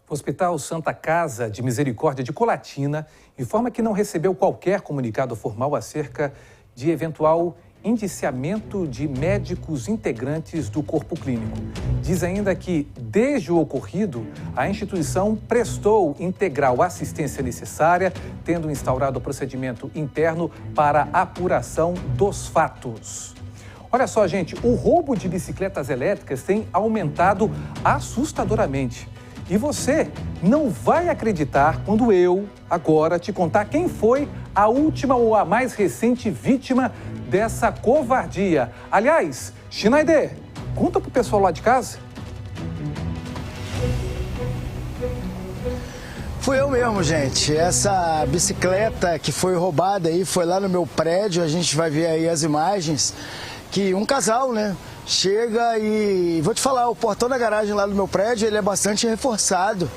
O Hospital Santa Casa de Misericórdia de Colatina informa que não recebeu qualquer comunicado formal acerca de eventual indiciamento de médicos integrantes do corpo clínico. Diz ainda que, desde o ocorrido, a instituição prestou integral assistência necessária, tendo instaurado o procedimento interno para apuração dos fatos. Olha só, gente, o roubo de bicicletas elétricas tem aumentado assustadoramente. E você não vai acreditar quando eu, agora, te contar quem foi a última ou a mais recente vítima dessa covardia. Aliás, Schneider, conta pro pessoal lá de casa. Fui eu mesmo, gente. Essa bicicleta que foi roubada aí foi lá no meu prédio. A gente vai ver aí as imagens que um casal, né, chega e... Vou te falar, o portão da garagem lá do meu prédio, ele é bastante reforçado.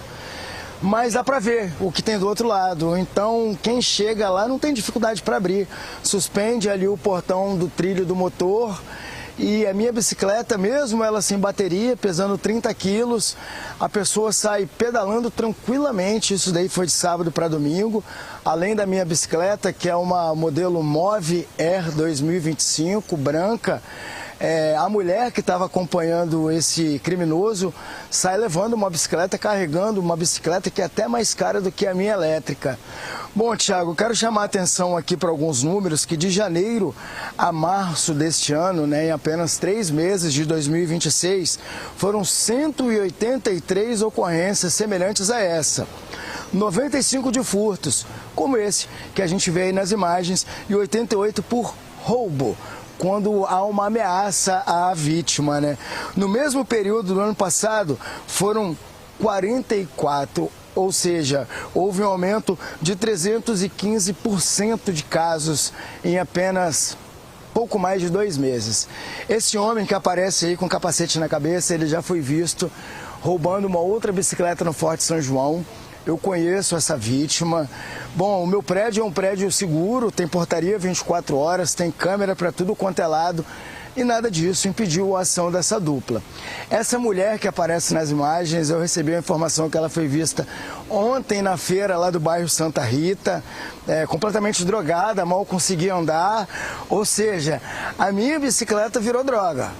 Mas dá pra ver o que tem do outro lado. Então, quem chega lá não tem dificuldade para abrir. Suspende ali o portão do trilho do motor. E a minha bicicleta, mesmo ela sem bateria, pesando 30 quilos, a pessoa sai pedalando tranquilamente. Isso daí foi de sábado para domingo. Além da minha bicicleta, que é uma modelo Move Air 2025, branca, a mulher que estava acompanhando esse criminoso sai levando uma bicicleta, carregando uma bicicleta que é até mais cara do que a minha elétrica. Bom, Thiago, quero chamar a atenção aqui para alguns números que de janeiro a março deste ano, né, em apenas 3 meses de 2026, foram 183 ocorrências semelhantes a essa. 95 de furtos, como esse que a gente vê aí nas imagens, e 88 por roubo, quando há uma ameaça à vítima, né? No mesmo período do ano passado, foram 44, ou seja, houve um aumento de 315% de casos em apenas pouco mais de 2 meses. Esse homem que aparece aí com capacete na cabeça, ele já foi visto roubando uma outra bicicleta no Forte São João. Eu conheço essa vítima. Bom, o meu prédio é um prédio seguro, tem portaria 24 horas, tem câmera para tudo quanto é lado. e nada disso impediu a ação dessa dupla. Essa mulher que aparece nas imagens, eu recebi a informação que ela foi vista ontem na feira lá do bairro Santa Rita, completamente drogada, mal conseguia andar, ou seja, a minha bicicleta virou droga.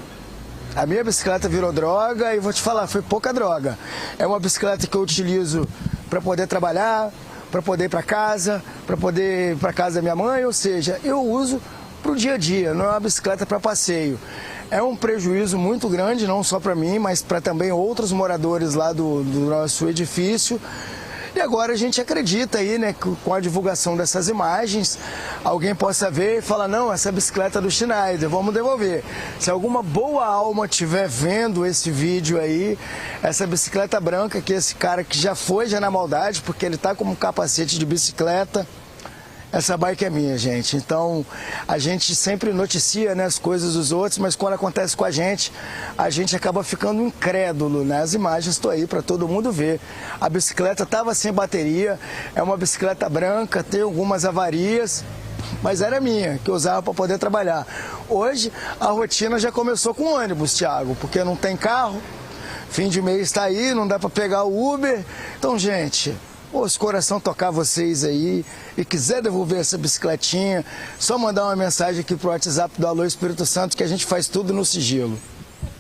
A minha bicicleta virou droga e vou te falar, foi pouca droga. É uma bicicleta que eu utilizo para poder trabalhar, para poder ir para casa, para poder ir para casa da minha mãe, ou seja, eu uso para o dia a dia, não é uma bicicleta para passeio. É um prejuízo muito grande, não só para mim, mas para também outros moradores lá do nosso edifício. E agora a gente acredita aí, né, que com a divulgação dessas imagens, alguém possa ver e falar, não, essa bicicleta é do Schneider, vamos devolver. Se alguma boa alma estiver vendo esse vídeo aí, essa bicicleta branca, que esse cara que já foi na maldade, porque ele tá com um capacete de bicicleta, essa bike é minha, gente. Então, a gente sempre noticia, né, as coisas dos outros, mas quando acontece com a gente acaba ficando incrédulo, né? As imagens estão aí para todo mundo ver. A bicicleta estava sem bateria, é uma bicicleta branca, tem algumas avarias, mas era minha, que eu usava para poder trabalhar. Hoje, a rotina já começou com ônibus, Thiago, porque não tem carro, fim de mês está aí, não dá para pegar o Uber. Então, gente, se o coração tocar vocês aí e quiser devolver essa bicicletinha, só mandar uma mensagem aqui pro WhatsApp do Alô Espírito Santo que a gente faz tudo no sigilo.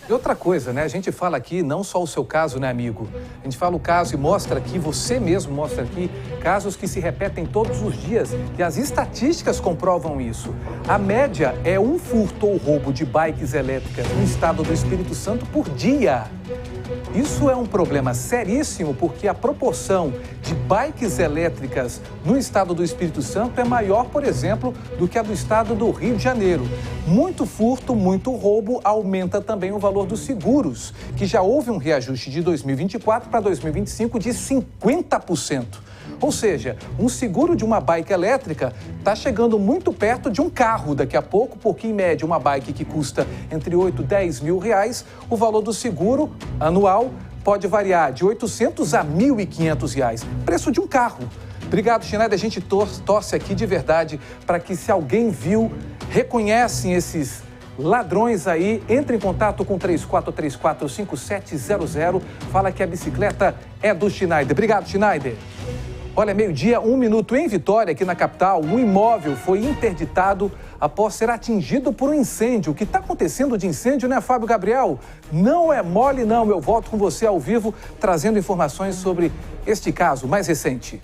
E outra coisa, né? A gente fala aqui não só o seu caso, né, amigo? A gente fala o caso e mostra aqui, você mesmo mostra aqui, casos que se repetem todos os dias e as estatísticas comprovam isso. A média é um furto ou roubo de bikes elétricas no estado do Espírito Santo por dia. Isso é um problema seríssimo porque a proporção de bikes elétricas no estado do Espírito Santo é maior, por exemplo, do que a do estado do Rio de Janeiro. Muito furto, muito roubo, aumenta também o valor dos seguros, que já houve um reajuste de 2024 para 2025 de 50%. Ou seja, um seguro de uma bike elétrica está chegando muito perto de um carro daqui a pouco, porque em média uma bike que custa entre 8 e 10 mil reais, o valor do seguro anual pode variar de 800 a 1.500 reais, preço de um carro. Obrigado, Schneider, a gente torce aqui de verdade para que se alguém viu, reconhecem esses ladrões aí, entre em contato com 3434-5700, fala que a bicicleta é do Schneider. Obrigado, Schneider. Olha, meio-dia, 1 minuto em Vitória, aqui na capital, um imóvel foi interditado após ser atingido por um incêndio. O que está acontecendo de incêndio, né, Fábio Gabriel? Não é mole, não. Eu volto com você ao vivo, trazendo informações sobre este caso mais recente.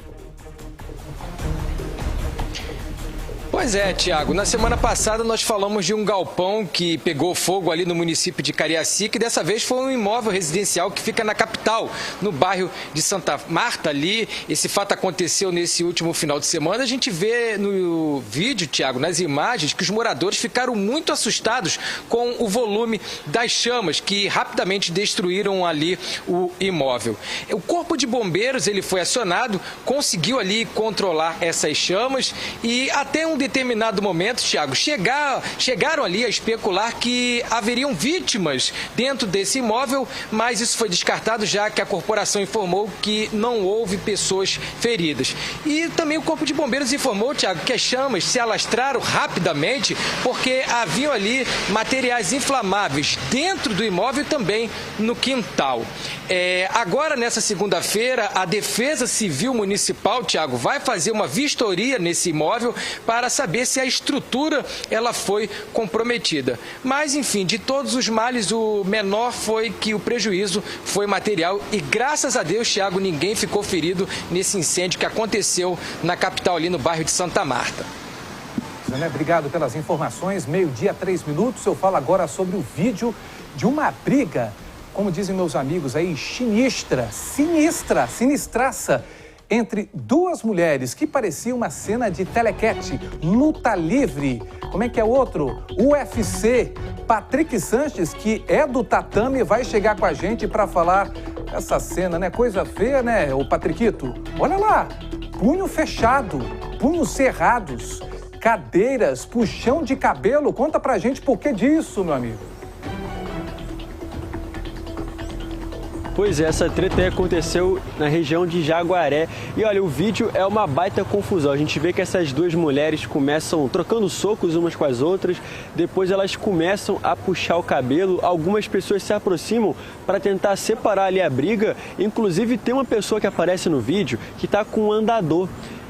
Pois é, Tiago. Na semana passada nós falamos de um galpão que pegou fogo ali no município de Cariacica e dessa vez foi um imóvel residencial que fica na capital, no bairro de Santa Marta ali. Esse fato aconteceu nesse último final de semana. A gente vê no vídeo, Tiago, nas imagens, que os moradores ficaram muito assustados com o volume das chamas que rapidamente destruíram ali o imóvel. O corpo de bombeiros ele foi acionado, conseguiu ali controlar essas chamas e até um determinado momento, Tiago, chegaram ali a especular que haveriam vítimas dentro desse imóvel, mas isso foi descartado já que a corporação informou que não houve pessoas feridas. E também o Corpo de Bombeiros informou, Tiago, que as chamas se alastraram rapidamente porque haviam ali materiais inflamáveis dentro do imóvel e também no quintal. Agora, nessa segunda-feira, a Defesa Civil Municipal, Tiago, vai fazer uma vistoria nesse imóvel para saber se a estrutura ela foi comprometida. Mas, enfim, de todos os males, o menor foi que o prejuízo foi material e, graças a Deus, Tiago, ninguém ficou ferido nesse incêndio que aconteceu na capital, ali no bairro de Santa Marta. Obrigado pelas informações. Meio-dia, 3 minutos. Eu falo agora sobre o vídeo de uma briga, como dizem meus amigos aí, sinistraça, entre duas mulheres que parecia uma cena de telequete, luta livre. Como é que é o outro? UFC. Patrick Sanches, que é do tatame, vai chegar com a gente para falar essa cena, né? Coisa feia, né, o Patriquito? Olha lá, punho fechado, punhos cerrados, cadeiras, puxão de cabelo. Conta pra gente por que disso, meu amigo. Pois é, essa treta aí aconteceu na região de Jaguaré. E olha, o vídeo é uma baita confusão. A gente vê que essas duas mulheres começam trocando socos umas com as outras, depois elas começam a puxar o cabelo. Algumas pessoas se aproximam para tentar separar ali a briga. Inclusive tem uma pessoa que aparece no vídeo que está com um andador.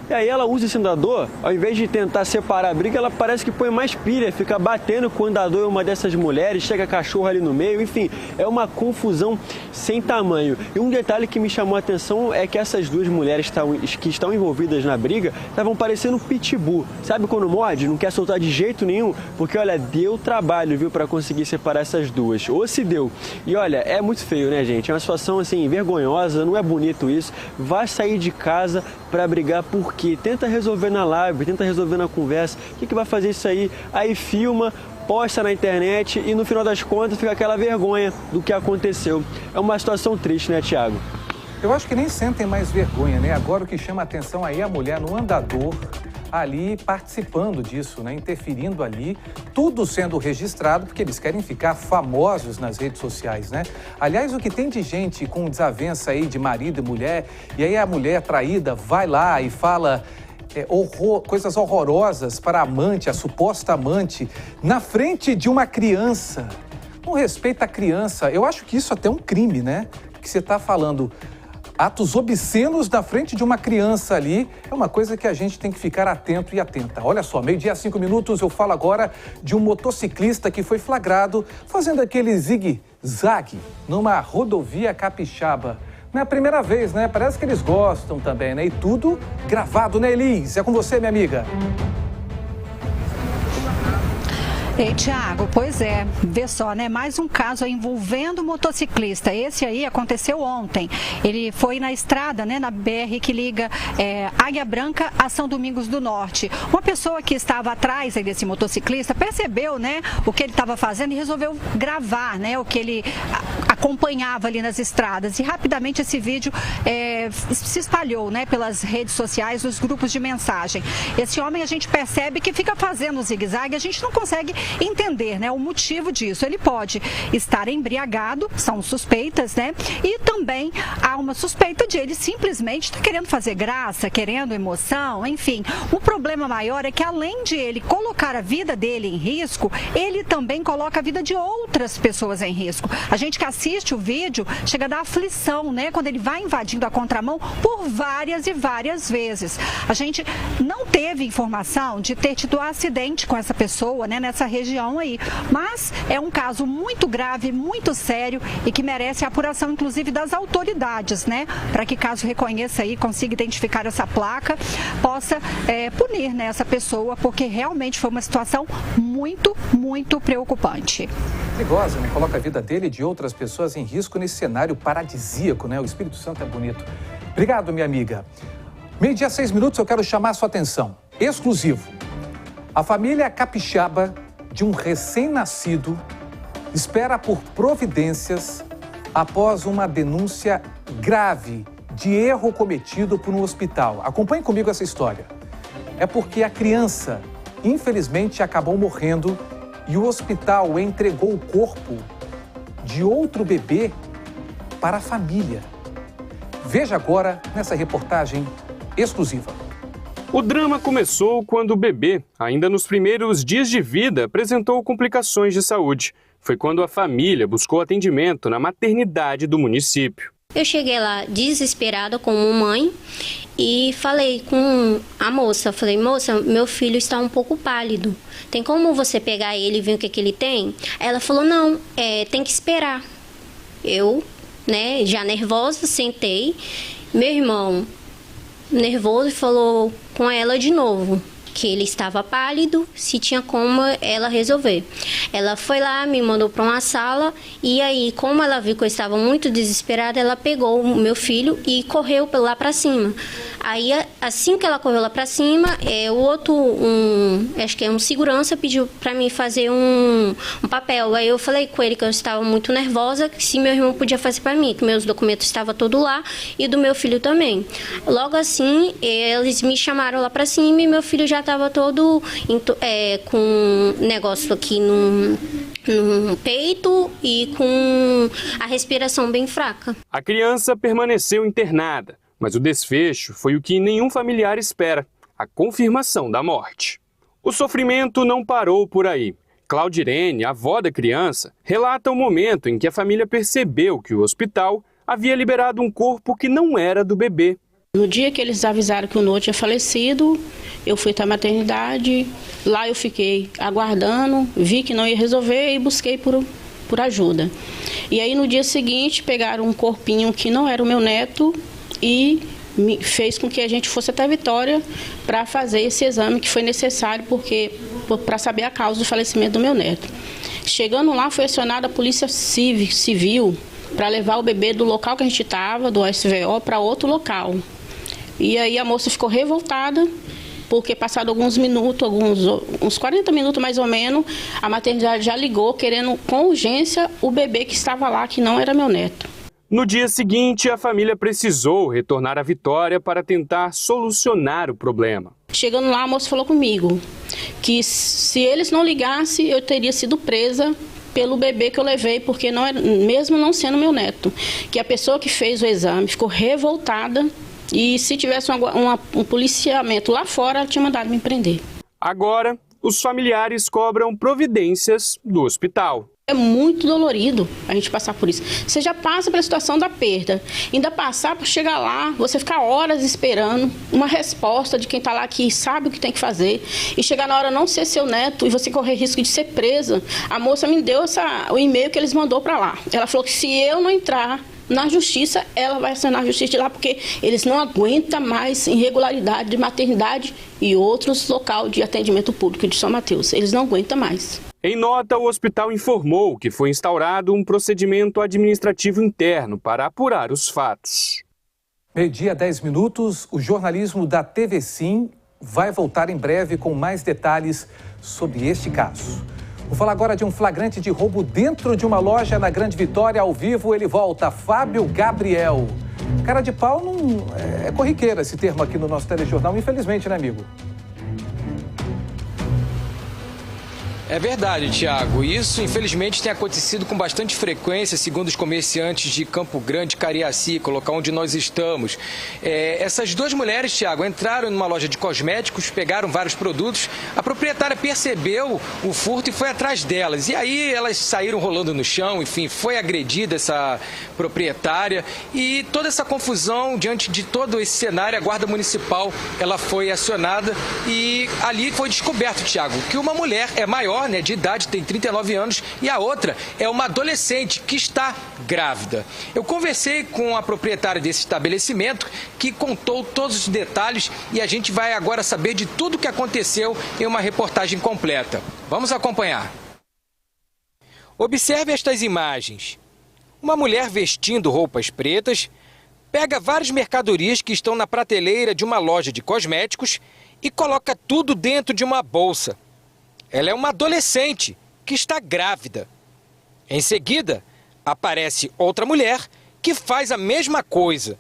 E aí ela usa esse andador, ao invés de tentar separar a briga, ela parece que põe mais pilha, fica batendo com o andador em uma dessas mulheres, chega cachorro ali no meio, enfim, é uma confusão sem tamanho. E um detalhe que me chamou a atenção é que essas duas mulheres que estão envolvidas na briga estavam parecendo um pitbull. Sabe quando morde? Não quer soltar de jeito nenhum? Porque, olha, deu trabalho, viu, para conseguir separar essas duas. Ou se deu. E, olha, é muito feio, né, gente? É uma situação, assim, vergonhosa, não é bonito isso. Vai sair de casa para brigar por quê? Tenta resolver na live, tenta resolver na conversa. O que vai fazer isso aí? Aí filma, posta na internet e no final das contas fica aquela vergonha do que aconteceu. É uma situação triste, né, Thiago? Eu acho que nem sentem mais vergonha, né? Agora o que chama a atenção aí é a mulher no andador, ali participando disso, né? Interferindo ali, tudo sendo registrado, porque eles querem ficar famosos nas redes sociais, né? Aliás, o que tem de gente com desavença aí de marido e mulher, e aí a mulher traída vai lá e fala coisas horrorosas para a amante, a suposta amante, na frente de uma criança. Não respeita a criança. Eu acho que isso até é um crime, né? Que você está falando atos obscenos na frente de uma criança ali, é uma coisa que a gente tem que ficar atento e atenta. Olha só, 12:05, eu falo agora de um motociclista que foi flagrado fazendo aquele zigue-zague numa rodovia capixaba. Não é a primeira vez, né? Parece que eles gostam também, né? E tudo gravado, né, Elis? É com você, minha amiga. Ei, Thiago, pois é, vê só, né? Mais um caso envolvendo motociclista. Esse aí aconteceu ontem. Ele foi na estrada, né? Na BR que liga Águia Branca a São Domingos do Norte. Uma pessoa que estava atrás aí desse motociclista percebeu, né? O que ele estava fazendo e resolveu gravar, né? O que ele acompanhava ali nas estradas. E rapidamente esse vídeo se espalhou, né? Pelas redes sociais, nos grupos de mensagem. Esse homem a gente percebe que fica fazendo zigue-zague. A gente não consegue entender, né, o motivo disso. Ele pode estar embriagado, são suspeitas, né? E também há uma suspeita de ele simplesmente estar querendo fazer graça, querendo emoção, enfim. O problema maior é que além de ele colocar a vida dele em risco, ele também coloca a vida de outras pessoas em risco. A gente que assiste o vídeo chega a dar aflição, né? Quando ele vai invadindo a contramão por várias e várias vezes. A gente não teve informação de ter tido um acidente com essa pessoa, né? Nessa região aí, mas é um caso muito grave, muito sério e que merece a apuração, inclusive, das autoridades, né? Para que, caso reconheça aí, consiga identificar essa placa, possa punir, né, essa pessoa, porque realmente foi uma situação muito, muito preocupante. Perigosa, né? Coloca a vida dele e de outras pessoas em risco nesse cenário paradisíaco, né? O Espírito Santo é bonito. Obrigado, minha amiga. 12:06, eu quero chamar a sua atenção. Exclusivo. A família capixaba de um recém-nascido espera por providências após uma denúncia grave de erro cometido por um hospital. Acompanhe comigo essa história. É porque a criança, infelizmente, acabou morrendo e o hospital entregou o corpo de outro bebê para a família. Veja agora nessa reportagem exclusiva. O drama começou quando o bebê, ainda nos primeiros dias de vida, apresentou complicações de saúde. Foi quando a família buscou atendimento na maternidade do município. Eu cheguei lá desesperada como mãe e falei com a moça, moça, meu filho está um pouco pálido, tem como você pegar ele e ver o que ele tem? Ela falou, não, tem que esperar. Eu, né, já nervosa, sentei, meu irmão nervoso falou com ela de novo que ele estava pálido, se tinha como ela resolver. Ela foi lá, me mandou para uma sala e aí, como ela viu que eu estava muito desesperada, ela pegou o meu filho e correu lá para cima. Aí, assim que ela correu lá para cima, o outro, acho que é um segurança, pediu para mim fazer um papel. Aí eu falei com ele que eu estava muito nervosa, que se meu irmão podia fazer para mim, que meus documentos estavam todos lá e do meu filho também. Logo assim, eles me chamaram lá para cima e meu filho já estava todo com um negócio aqui no peito e com a respiração bem fraca. A criança permaneceu internada, mas o desfecho foi o que nenhum familiar espera, a confirmação da morte. O sofrimento não parou por aí. Claudirene, avó da criança, relata o momento em que a família percebeu que o hospital havia liberado um corpo que não era do bebê. No dia que eles avisaram que o Noah tinha falecido, eu fui até a maternidade, lá eu fiquei aguardando, vi que não ia resolver e busquei por ajuda. E aí no dia seguinte pegaram um corpinho que não era o meu neto e fez com que a gente fosse até Vitória para fazer esse exame que foi necessário para saber a causa do falecimento do meu neto. Chegando lá foi acionada a polícia civil para levar o bebê do local que a gente estava, do SVO, para outro local. E aí a moça ficou revoltada, porque passado alguns minutos, uns 40 minutos mais ou menos, a maternidade já ligou querendo com urgência o bebê que estava lá, que não era meu neto. No dia seguinte, a família precisou retornar à Vitória para tentar solucionar o problema. Chegando lá, a moça falou comigo que se eles não ligassem, eu teria sido presa pelo bebê que eu levei, porque não era, mesmo não sendo meu neto. Que a pessoa que fez o exame ficou revoltada e se tivesse um policiamento lá fora, ela tinha mandado me prender. Agora, os familiares cobram providências do hospital. É muito dolorido a gente passar por isso. Você já passa pela situação da perda. Ainda passar para chegar lá, você ficar horas esperando uma resposta de quem está lá que sabe o que tem que fazer. E chegar na hora não ser seu neto e você correr risco de ser presa. A moça me deu o e-mail que eles mandou para lá. Ela falou que se eu não entrar na justiça, ela vai acionar a justiça de lá, porque eles não aguentam mais irregularidade de maternidade e outros locais de atendimento público de São Mateus. Eles não aguentam mais. Em nota, o hospital informou que foi instaurado um procedimento administrativo interno para apurar os fatos. 12:10, o jornalismo da TV Sim vai voltar em breve com mais detalhes sobre este caso. Vou falar agora de um flagrante de roubo dentro de uma loja na Grande Vitória. Ao vivo, ele volta, Fábio Gabriel. Cara de pau não é corriqueiro esse termo aqui no nosso telejornal, infelizmente, né, amigo? É verdade, Tiago. Isso, infelizmente, tem acontecido com bastante frequência, segundo os comerciantes de Campo Grande, Cariacica, local onde nós estamos. Essas duas mulheres, Tiago, entraram numa loja de cosméticos, pegaram vários produtos. A proprietária percebeu o furto e foi atrás delas. E aí elas saíram rolando no chão, enfim, foi agredida essa proprietária. E toda essa confusão, diante de todo esse cenário, a Guarda Municipal ela foi acionada e ali foi descoberto, Tiago, que uma mulher é maior, de idade, tem 39 anos, e a outra é uma adolescente que está grávida. Eu conversei com a proprietária desse estabelecimento, que contou todos os detalhes, e a gente vai agora saber de tudo o que aconteceu em uma reportagem completa. Vamos acompanhar. Observe estas imagens. Uma mulher vestindo roupas pretas pega várias mercadorias que estão na prateleira de uma loja de cosméticos e coloca tudo dentro de uma bolsa. Ela é uma adolescente que está grávida. Em seguida, aparece outra mulher que faz a mesma coisa.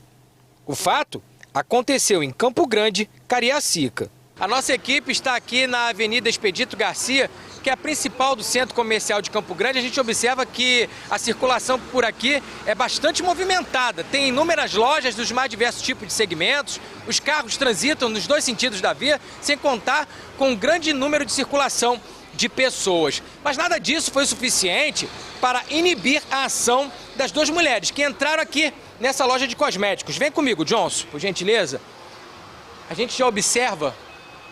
O fato aconteceu em Campo Grande, Cariacica. A nossa equipe está aqui na Avenida Expedito Garcia, que é a principal do centro comercial de Campo Grande. A gente observa que a circulação por aqui é bastante movimentada. Tem inúmeras lojas dos mais diversos tipos de segmentos. Os carros transitam nos dois sentidos da via, sem contar com um grande número de circulação de pessoas. Mas nada disso foi suficiente para inibir a ação das duas mulheres que entraram aqui nessa loja de cosméticos. Vem comigo, Johnson, por gentileza. A gente já observa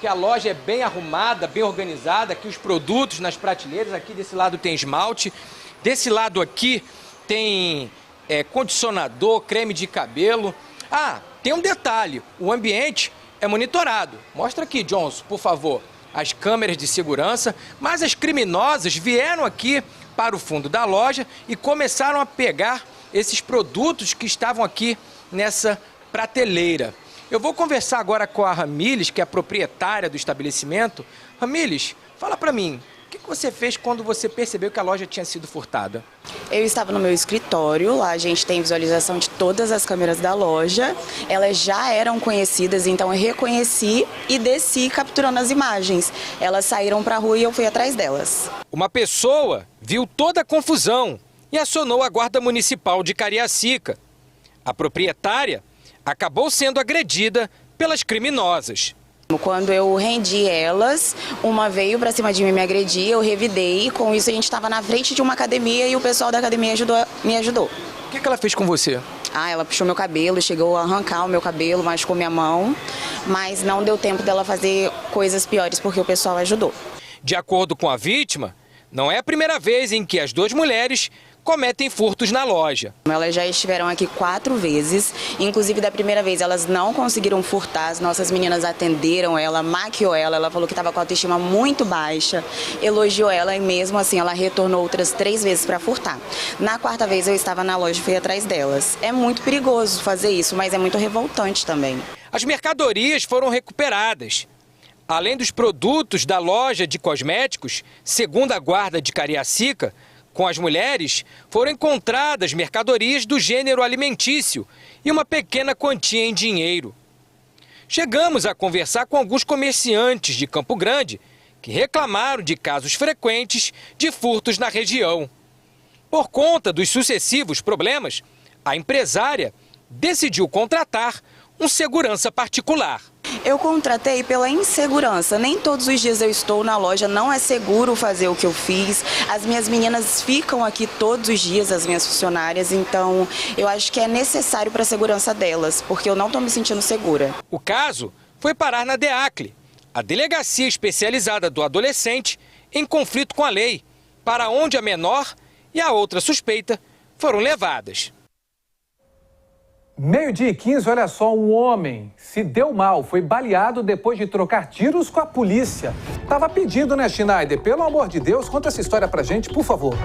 que a loja é bem arrumada, bem organizada, aqui os produtos nas prateleiras, aqui desse lado tem esmalte, desse lado aqui tem condicionador, creme de cabelo. Ah, tem um detalhe, o ambiente é monitorado. Mostra aqui, Johnson, por favor, as câmeras de segurança, mas as criminosas vieram aqui para o fundo da loja e começaram a pegar esses produtos que estavam aqui nessa prateleira. Eu vou conversar agora com a Ramílis, que é a proprietária do estabelecimento. Ramílis, fala para mim, o que você fez quando você percebeu que a loja tinha sido furtada? Eu estava no meu escritório, lá a gente tem visualização de todas as câmeras da loja. Elas já eram conhecidas, então eu reconheci e desci capturando as imagens. Elas saíram para a rua e eu fui atrás delas. Uma pessoa viu toda a confusão e acionou a Guarda Municipal de Cariacica. A proprietária acabou sendo agredida pelas criminosas. Quando eu rendi elas, uma veio pra cima de mim me agredir, eu revidei. Com isso a gente estava na frente de uma academia e o pessoal da academia me ajudou. O que ela fez com você? Ela puxou meu cabelo, chegou a arrancar o meu cabelo, machucou minha mão. Mas não deu tempo dela fazer coisas piores porque o pessoal ajudou. De acordo com a vítima, não é a primeira vez em que as duas mulheres cometem furtos na loja. Elas já estiveram aqui 4 vezes, inclusive da primeira vez elas não conseguiram furtar, as nossas meninas atenderam ela, maquiou ela falou que estava com a autoestima muito baixa, elogiou ela e mesmo assim ela retornou outras 3 vezes para furtar. Na 4ª vez eu estava na loja e fui atrás delas. É muito perigoso fazer isso, mas é muito revoltante também. As mercadorias foram recuperadas. Além dos produtos da loja de cosméticos, segundo a Guarda de Cariacica, com as mulheres, foram encontradas mercadorias do gênero alimentício e uma pequena quantia em dinheiro. Chegamos a conversar com alguns comerciantes de Campo Grande que reclamaram de casos frequentes de furtos na região. Por conta dos sucessivos problemas, a empresária decidiu contratar um segurança particular. Eu contratei pela insegurança. Nem todos os dias eu estou na loja, não é seguro fazer o que eu fiz. As minhas meninas ficam aqui todos os dias, as minhas funcionárias, então eu acho que é necessário para a segurança delas, porque eu não estou me sentindo segura. O caso foi parar na DEACLE, a Delegacia Especializada do Adolescente em Conflito com a Lei, para onde a menor e a outra suspeita foram levadas. 12h15, olha só, um homem se deu mal, foi baleado depois de trocar tiros com a polícia. Tava pedindo, né, Schneider? Pelo amor de Deus, conta essa história pra gente, por favor.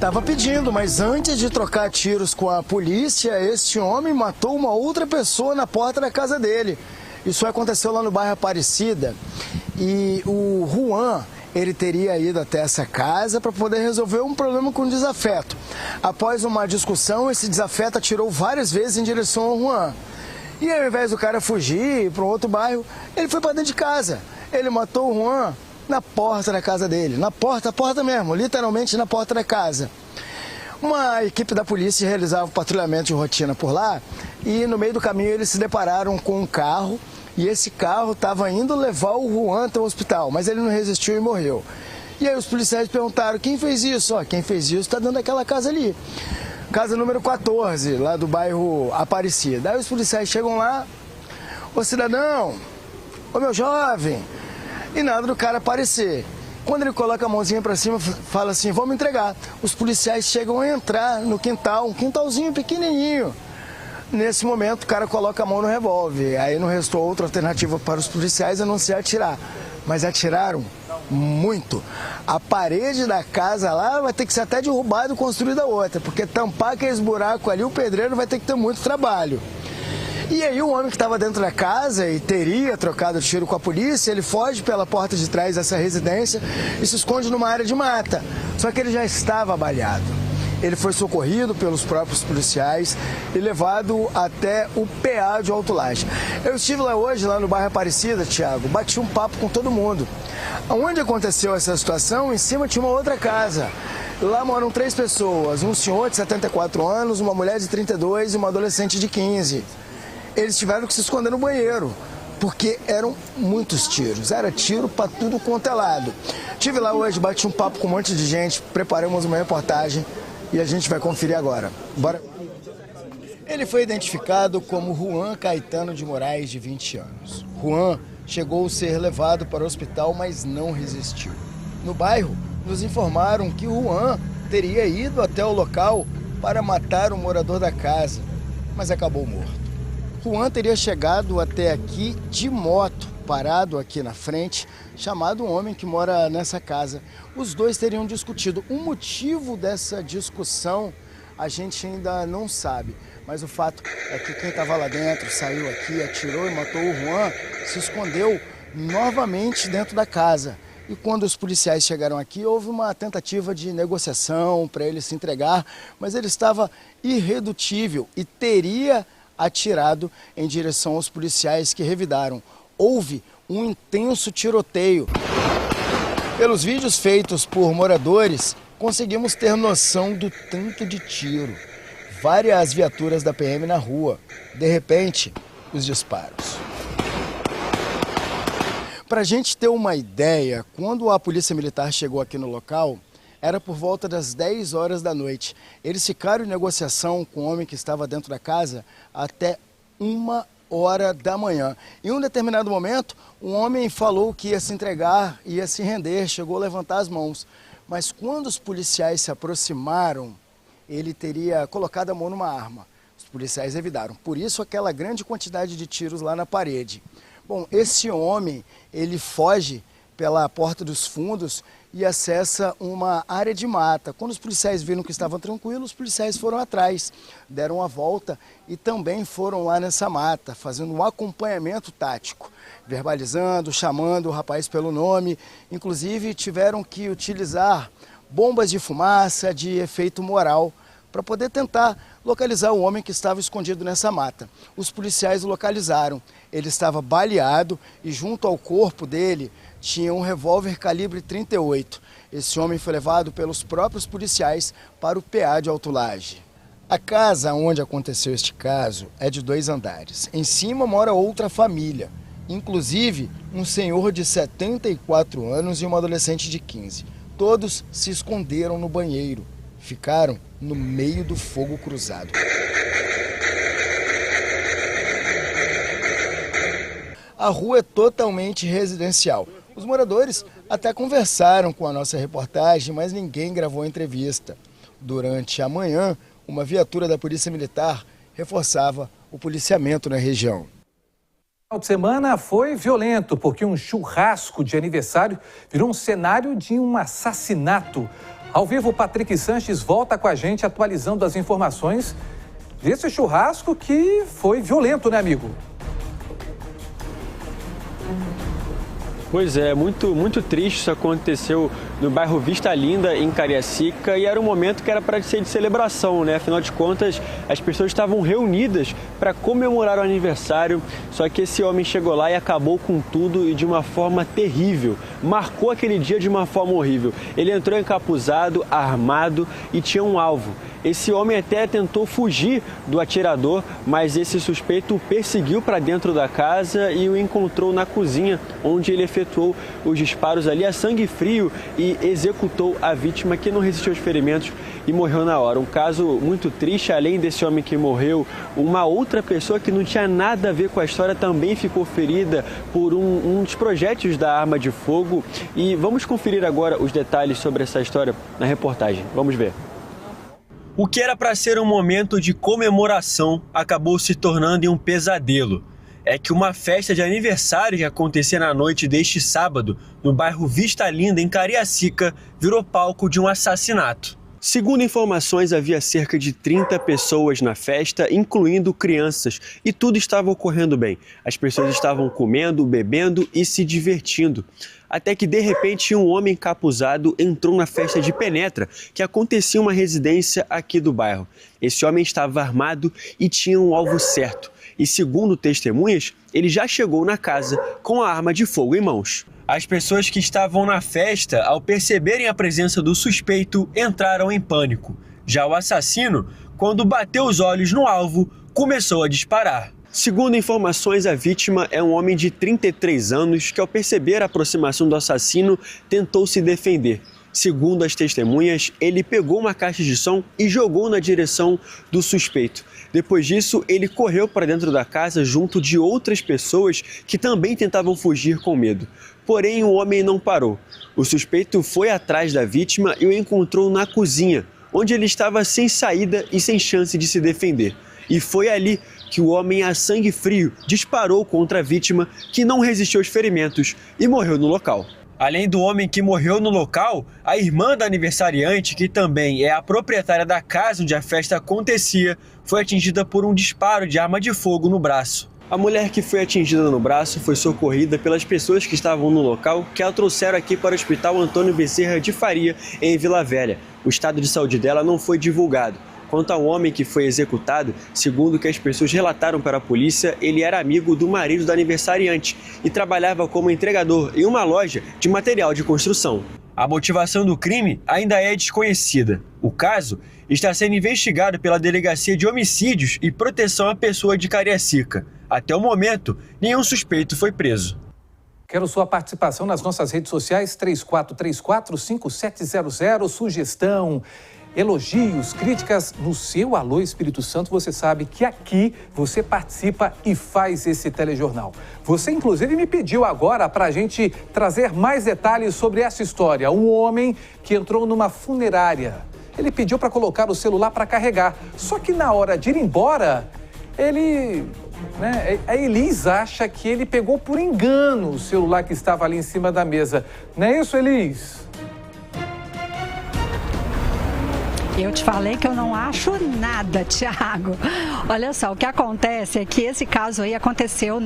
Tava pedindo, mas antes de trocar tiros com a polícia, este homem matou uma outra pessoa na porta da casa dele. Isso aconteceu lá no bairro Aparecida e o Juan, ele teria ido até essa casa para poder resolver um problema com desafeto. Após uma discussão, esse desafeto atirou várias vezes em direção ao Juan. E ao invés do cara fugir para um outro bairro, ele foi para dentro de casa. Ele matou o Juan na porta da casa dele. Na porta mesmo, literalmente na porta da casa. Uma equipe da polícia realizava um patrulhamento de rotina por lá e no meio do caminho eles se depararam com um carro. E esse carro estava indo levar o Juan até o hospital, mas ele não resistiu e morreu. E aí os policiais perguntaram, quem fez isso? Quem fez isso está dentro daquela casa ali. Casa número 14, lá do bairro Aparecida. Aí os policiais chegam lá, ô cidadão, ô meu jovem, e nada do cara aparecer. Quando ele coloca a mãozinha para cima, fala assim, vamos entregar. Os policiais chegam a entrar no quintal, um quintalzinho pequenininho. Nesse momento, o cara coloca a mão no revólver. Aí não restou outra alternativa para os policiais a não ser atirar. Mas atiraram muito. A parede da casa lá vai ter que ser até derrubada e construída outra, porque tampar aqueles buracos ali, o pedreiro vai ter que ter muito trabalho. E aí o homem que estava dentro da casa e teria trocado tiro com a polícia, ele foge pela porta de trás dessa residência e se esconde numa área de mata. Só que ele já estava baleado. Ele foi socorrido pelos próprios policiais e levado até o PA de Alto Laje. Eu estive lá hoje, lá no bairro Aparecida, Thiago, bati um papo com todo mundo. Onde aconteceu essa situação, em cima tinha uma outra casa. Lá moram 3 pessoas, um senhor de 74 anos, uma mulher de 32 e uma adolescente de 15. Eles tiveram que se esconder no banheiro, porque eram muitos tiros, era tiro para tudo quanto é lado. Estive lá hoje, bati um papo com um monte de gente, preparamos uma reportagem. E a gente vai conferir agora. Bora. Ele foi identificado como Juan Caetano de Moraes, de 20 anos. Juan chegou a ser levado para o hospital, mas não resistiu. No bairro, nos informaram que Juan teria ido até o local para matar o morador da casa, mas acabou morto. Juan teria chegado até aqui de moto, parado aqui na frente, chamado um homem que mora nessa casa. Os dois teriam discutido. O motivo dessa discussão a gente ainda não sabe, mas o fato é que quem estava lá dentro saiu aqui, atirou e matou o Juan, se escondeu novamente dentro da casa. E quando os policiais chegaram aqui, houve uma tentativa de negociação para ele se entregar, mas ele estava irredutível e teria atirado em direção aos policiais que revidaram. Houve um intenso tiroteio. Pelos vídeos feitos por moradores, conseguimos ter noção do tanto de tiro. Várias viaturas da PM na rua. De repente, os disparos. Para a gente ter uma ideia, quando a polícia militar chegou aqui no local, era por volta das 10 horas da noite. Eles ficaram em negociação com o homem que estava dentro da casa até 1h da manhã. Em um determinado momento, um homem falou que ia se entregar, ia se render, chegou a levantar as mãos. Mas quando os policiais se aproximaram, ele teria colocado a mão numa arma. Os policiais revidaram. Por isso, aquela grande quantidade de tiros lá na parede. Bom, esse homem, ele foge pela porta dos fundos e acessa uma área de mata. Quando os policiais viram que estavam tranquilos, os policiais foram atrás, deram a volta e também foram lá nessa mata, fazendo um acompanhamento tático, verbalizando, chamando o rapaz pelo nome. Inclusive, tiveram que utilizar bombas de fumaça de efeito moral para poder tentar localizar o homem que estava escondido nessa mata. Os policiais o localizaram. Ele estava baleado e junto ao corpo dele tinha um revólver calibre 38. Esse homem foi levado pelos próprios policiais para o PA de Alto Laje. A casa onde aconteceu este caso é de 2 andares. Em cima mora outra família, inclusive um senhor de 74 anos e uma adolescente de 15. Todos se esconderam no banheiro. Ficaram no meio do fogo cruzado. A rua é totalmente residencial. Os moradores até conversaram com a nossa reportagem, mas ninguém gravou a entrevista. Durante a manhã, uma viatura da Polícia Militar reforçava o policiamento na região. O final de semana foi violento, porque um churrasco de aniversário virou um cenário de um assassinato. Ao vivo, o Patrick Sanches volta com a gente atualizando as informações desse churrasco que foi violento, né, amigo? Pois é, muito triste. Isso aconteceu no bairro Vista Linda, em Cariacica, e era um momento que era para ser de celebração, né? Afinal de contas, as pessoas estavam reunidas para comemorar o aniversário, só que esse homem chegou lá e acabou com tudo e de uma forma terrível. Marcou aquele dia de uma forma horrível. Ele entrou encapuzado, armado e tinha um alvo. Esse homem até tentou fugir do atirador, mas esse suspeito o perseguiu para dentro da casa e o encontrou na cozinha, onde ele efetuou os disparos ali a sangue frio e executou a vítima, que não resistiu aos ferimentos e morreu na hora. Um caso muito triste. Além desse homem que morreu, uma outra pessoa que não tinha nada a ver com a história também ficou ferida por um dos projéteis da arma de fogo. E vamos conferir agora os detalhes sobre essa história na reportagem. Vamos ver. O que era para ser um momento de comemoração acabou se tornando em um pesadelo. É que uma festa de aniversário que acontecia na noite deste sábado, no bairro Vista Linda, em Cariacica, virou palco de um assassinato. Segundo informações, havia cerca de 30 pessoas na festa, incluindo crianças, e tudo estava ocorrendo bem. As pessoas estavam comendo, bebendo e se divertindo. Até que, de repente, um homem encapuzado entrou na festa de penetra, que acontecia em uma residência aqui do bairro. Esse homem estava armado e tinha um alvo certo. E, segundo testemunhas, ele já chegou na casa com a arma de fogo em mãos. As pessoas que estavam na festa, ao perceberem a presença do suspeito, entraram em pânico. Já o assassino, quando bateu os olhos no alvo, começou a disparar. Segundo informações, a vítima é um homem de 33 anos que, ao perceber a aproximação do assassino, tentou se defender. Segundo as testemunhas, ele pegou uma caixa de som e jogou na direção do suspeito. Depois disso, ele correu para dentro da casa junto de outras pessoas que também tentavam fugir com medo. Porém, o homem não parou. O suspeito foi atrás da vítima e o encontrou na cozinha, onde ele estava sem saída e sem chance de se defender. E foi ali que o homem, a sangue frio, disparou contra a vítima, que não resistiu aos ferimentos e morreu no local. Além do homem que morreu no local, a irmã da aniversariante, que também é a proprietária da casa onde a festa acontecia, foi atingida por um disparo de arma de fogo no braço. A mulher que foi atingida no braço foi socorrida pelas pessoas que estavam no local, que a trouxeram aqui para o Hospital Antônio Bezerra de Faria, em Vila Velha. O estado de saúde dela não foi divulgado. Quanto ao homem que foi executado, segundo o que as pessoas relataram para a polícia, ele era amigo do marido da aniversariante e trabalhava como entregador em uma loja de material de construção. A motivação do crime ainda é desconhecida. O caso está sendo investigado pela Delegacia de Homicídios e Proteção à Pessoa de Cariacica. Até o momento, nenhum suspeito foi preso. Quero sua participação nas nossas redes sociais, 3434-5700, sugestão, elogios, críticas no seu Alô Espírito Santo. Você sabe que aqui você participa e faz esse telejornal. Você, inclusive, me pediu agora para a gente trazer mais detalhes sobre essa história. Um homem que entrou numa funerária. Ele pediu para colocar o celular para carregar. Só que na hora de ir embora, a Elis acha que ele pegou por engano o celular que estava ali em cima da mesa. Não é isso, Elis? Eu te falei que eu não acho nada, Tiago. Olha só, o que acontece é que esse caso aí aconteceu,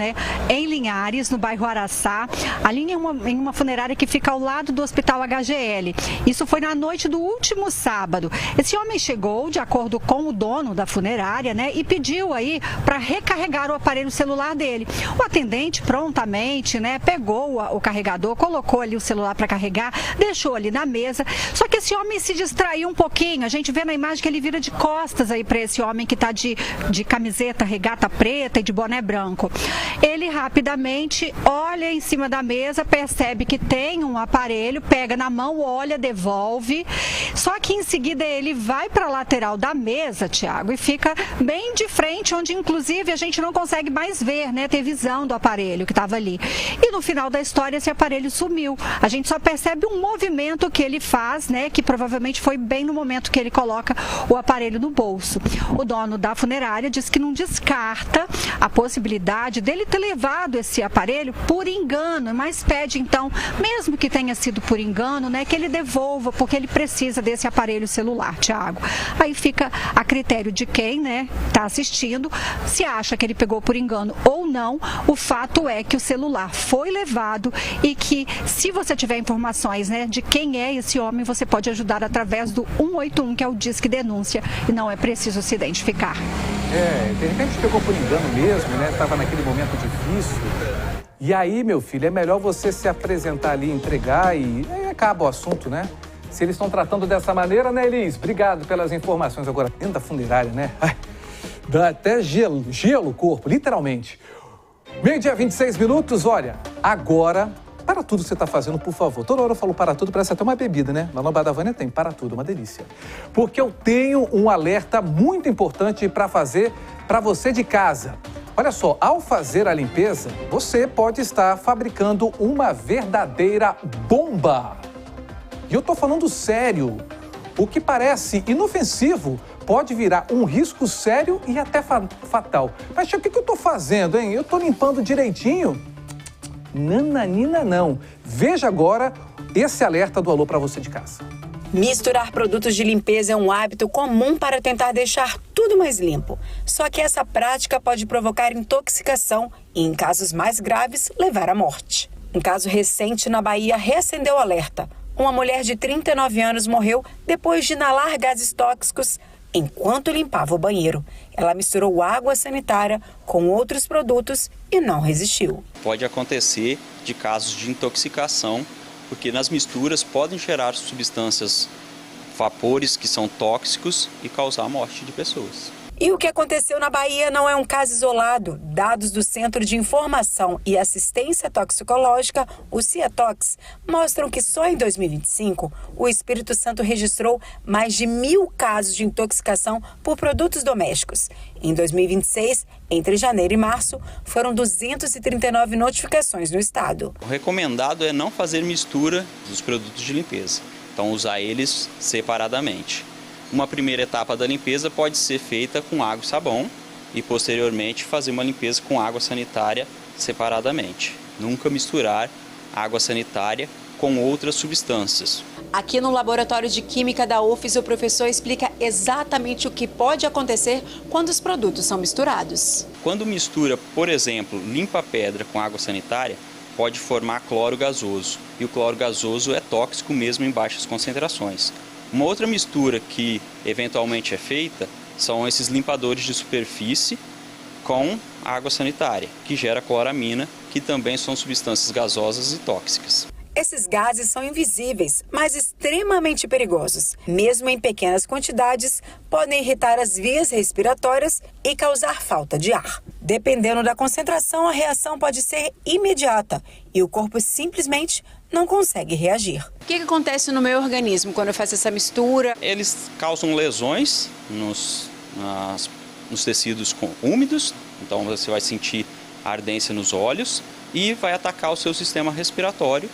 em Linhares, no bairro Araçá, ali em uma funerária que fica ao lado do Hospital HGL. Isso foi na noite do último sábado. Esse homem chegou, de acordo com o dono da funerária, e pediu aí para recarregar o aparelho celular dele. O atendente prontamente, pegou o carregador, colocou ali o celular para carregar, deixou ali na mesa. Só que esse homem se distraiu um pouquinho. A gente vê na imagem que ele vira de costas aí para esse homem que está de camiseta, regata preta e de boné branco. Ele rapidamente olha em cima da mesa, percebe que tem um aparelho, pega na mão, olha, devolve. Só que em seguida ele vai para a lateral da mesa, Tiago, e fica bem de frente, onde inclusive a gente não consegue mais ver, ter visão do aparelho que estava ali. E no final da história esse aparelho sumiu. A gente só percebe um movimento que ele faz, que provavelmente foi bem no momento que ele coloca o aparelho no bolso. O dono da funerária diz que não descarta a possibilidade dele ter levado esse aparelho por engano, mas pede então, mesmo que tenha sido por engano, que ele devolva, porque ele precisa desse aparelho celular, Tiago. Aí fica a critério de quem está assistindo, se acha que ele pegou por engano ou não. O fato é que o celular foi levado e que, se você tiver informações de quem é esse homem, você pode ajudar através do 181, que é o Disque Denúncia, e não é preciso se identificar. De repente pegou por engano mesmo, Estava naquele momento difícil. E aí, meu filho, é melhor você se apresentar ali, entregar e aí acaba o assunto, Se eles estão tratando dessa maneira, Elis? Obrigado pelas informações. Agora, dentro da funerária, Ai, dá até gelo o corpo, literalmente. 12:26, olha, agora... Para tudo que você está fazendo, por favor. Toda hora eu falo para tudo, parece até uma bebida, Lá no Bar da Vânia tem para tudo, uma delícia. Porque eu tenho um alerta muito importante para fazer para você de casa. Olha só, ao fazer a limpeza, você pode estar fabricando uma verdadeira bomba. E eu estou falando sério. O que parece inofensivo pode virar um risco sério e até fatal. Mas, o que eu estou fazendo, hein? Eu estou limpando direitinho? Nananina não. Veja agora esse alerta do Alô para você de casa. Misturar produtos de limpeza é um hábito comum para tentar deixar tudo mais limpo. Só que essa prática pode provocar intoxicação e, em casos mais graves, levar à morte. Um caso recente na Bahia reacendeu o alerta. Uma mulher de 39 anos morreu depois de inalar gases tóxicos enquanto limpava o banheiro. Ela misturou água sanitária com outros produtos e não resistiu. Pode acontecer de casos de intoxicação, porque nas misturas podem gerar substâncias, vapores que são tóxicos e causar a morte de pessoas. E o que aconteceu na Bahia não é um caso isolado. Dados do Centro de Informação e Assistência Toxicológica, o CIATOX, mostram que só em 2025 o Espírito Santo registrou mais de 1.000 casos de intoxicação por produtos domésticos. Em 2026, entre janeiro e março, foram 239 notificações no estado. O recomendado é não fazer mistura dos produtos de limpeza, então usar eles separadamente. Uma primeira etapa da limpeza pode ser feita com água e sabão e, posteriormente, fazer uma limpeza com água sanitária separadamente. Nunca misturar água sanitária com outras substâncias. Aqui no Laboratório de Química da UFES, o professor explica exatamente o que pode acontecer quando os produtos são misturados. Quando mistura, por exemplo, limpa-pedra com água sanitária, pode formar cloro gasoso. E o cloro gasoso é tóxico mesmo em baixas concentrações. Uma outra mistura que eventualmente é feita são esses limpadores de superfície com água sanitária, que gera cloramina, que também são substâncias gasosas e tóxicas. Esses gases são invisíveis, mas extremamente perigosos. Mesmo em pequenas quantidades, podem irritar as vias respiratórias e causar falta de ar. Dependendo da concentração, a reação pode ser imediata e o corpo simplesmente não consegue reagir. O que acontece no meu organismo quando eu faço essa mistura? Eles causam lesões nos tecidos úmidos, então você vai sentir ardência nos olhos e vai atacar o seu sistema respiratório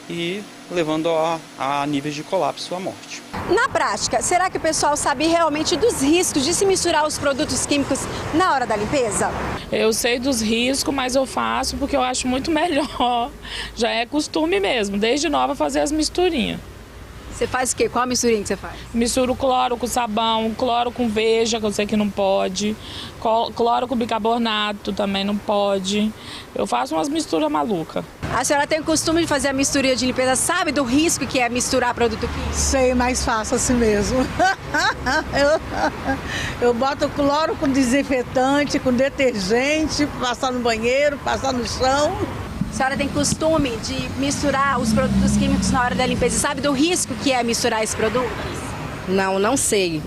e levando a níveis de colapso à morte. Na prática, será que o pessoal sabe realmente dos riscos de se misturar os produtos químicos na hora da limpeza? Eu sei dos riscos, mas eu faço porque eu acho muito melhor. Já é costume mesmo, desde nova fazer as misturinhas. Você faz o quê? Qual a misturinha que você faz? Misturo cloro com sabão, cloro com veja, que eu sei que não pode, cloro com bicarbonato também não pode. Eu faço umas misturas malucas. A senhora tem o costume de fazer a misturinha de limpeza, sabe do risco que é misturar produto químico? Sei, mas faço assim mesmo. Eu boto cloro com desinfetante, com detergente, passar no banheiro, passar no chão. A senhora tem costume de misturar os produtos químicos na hora da limpeza e sabe do risco que é misturar esses produtos? Não sei.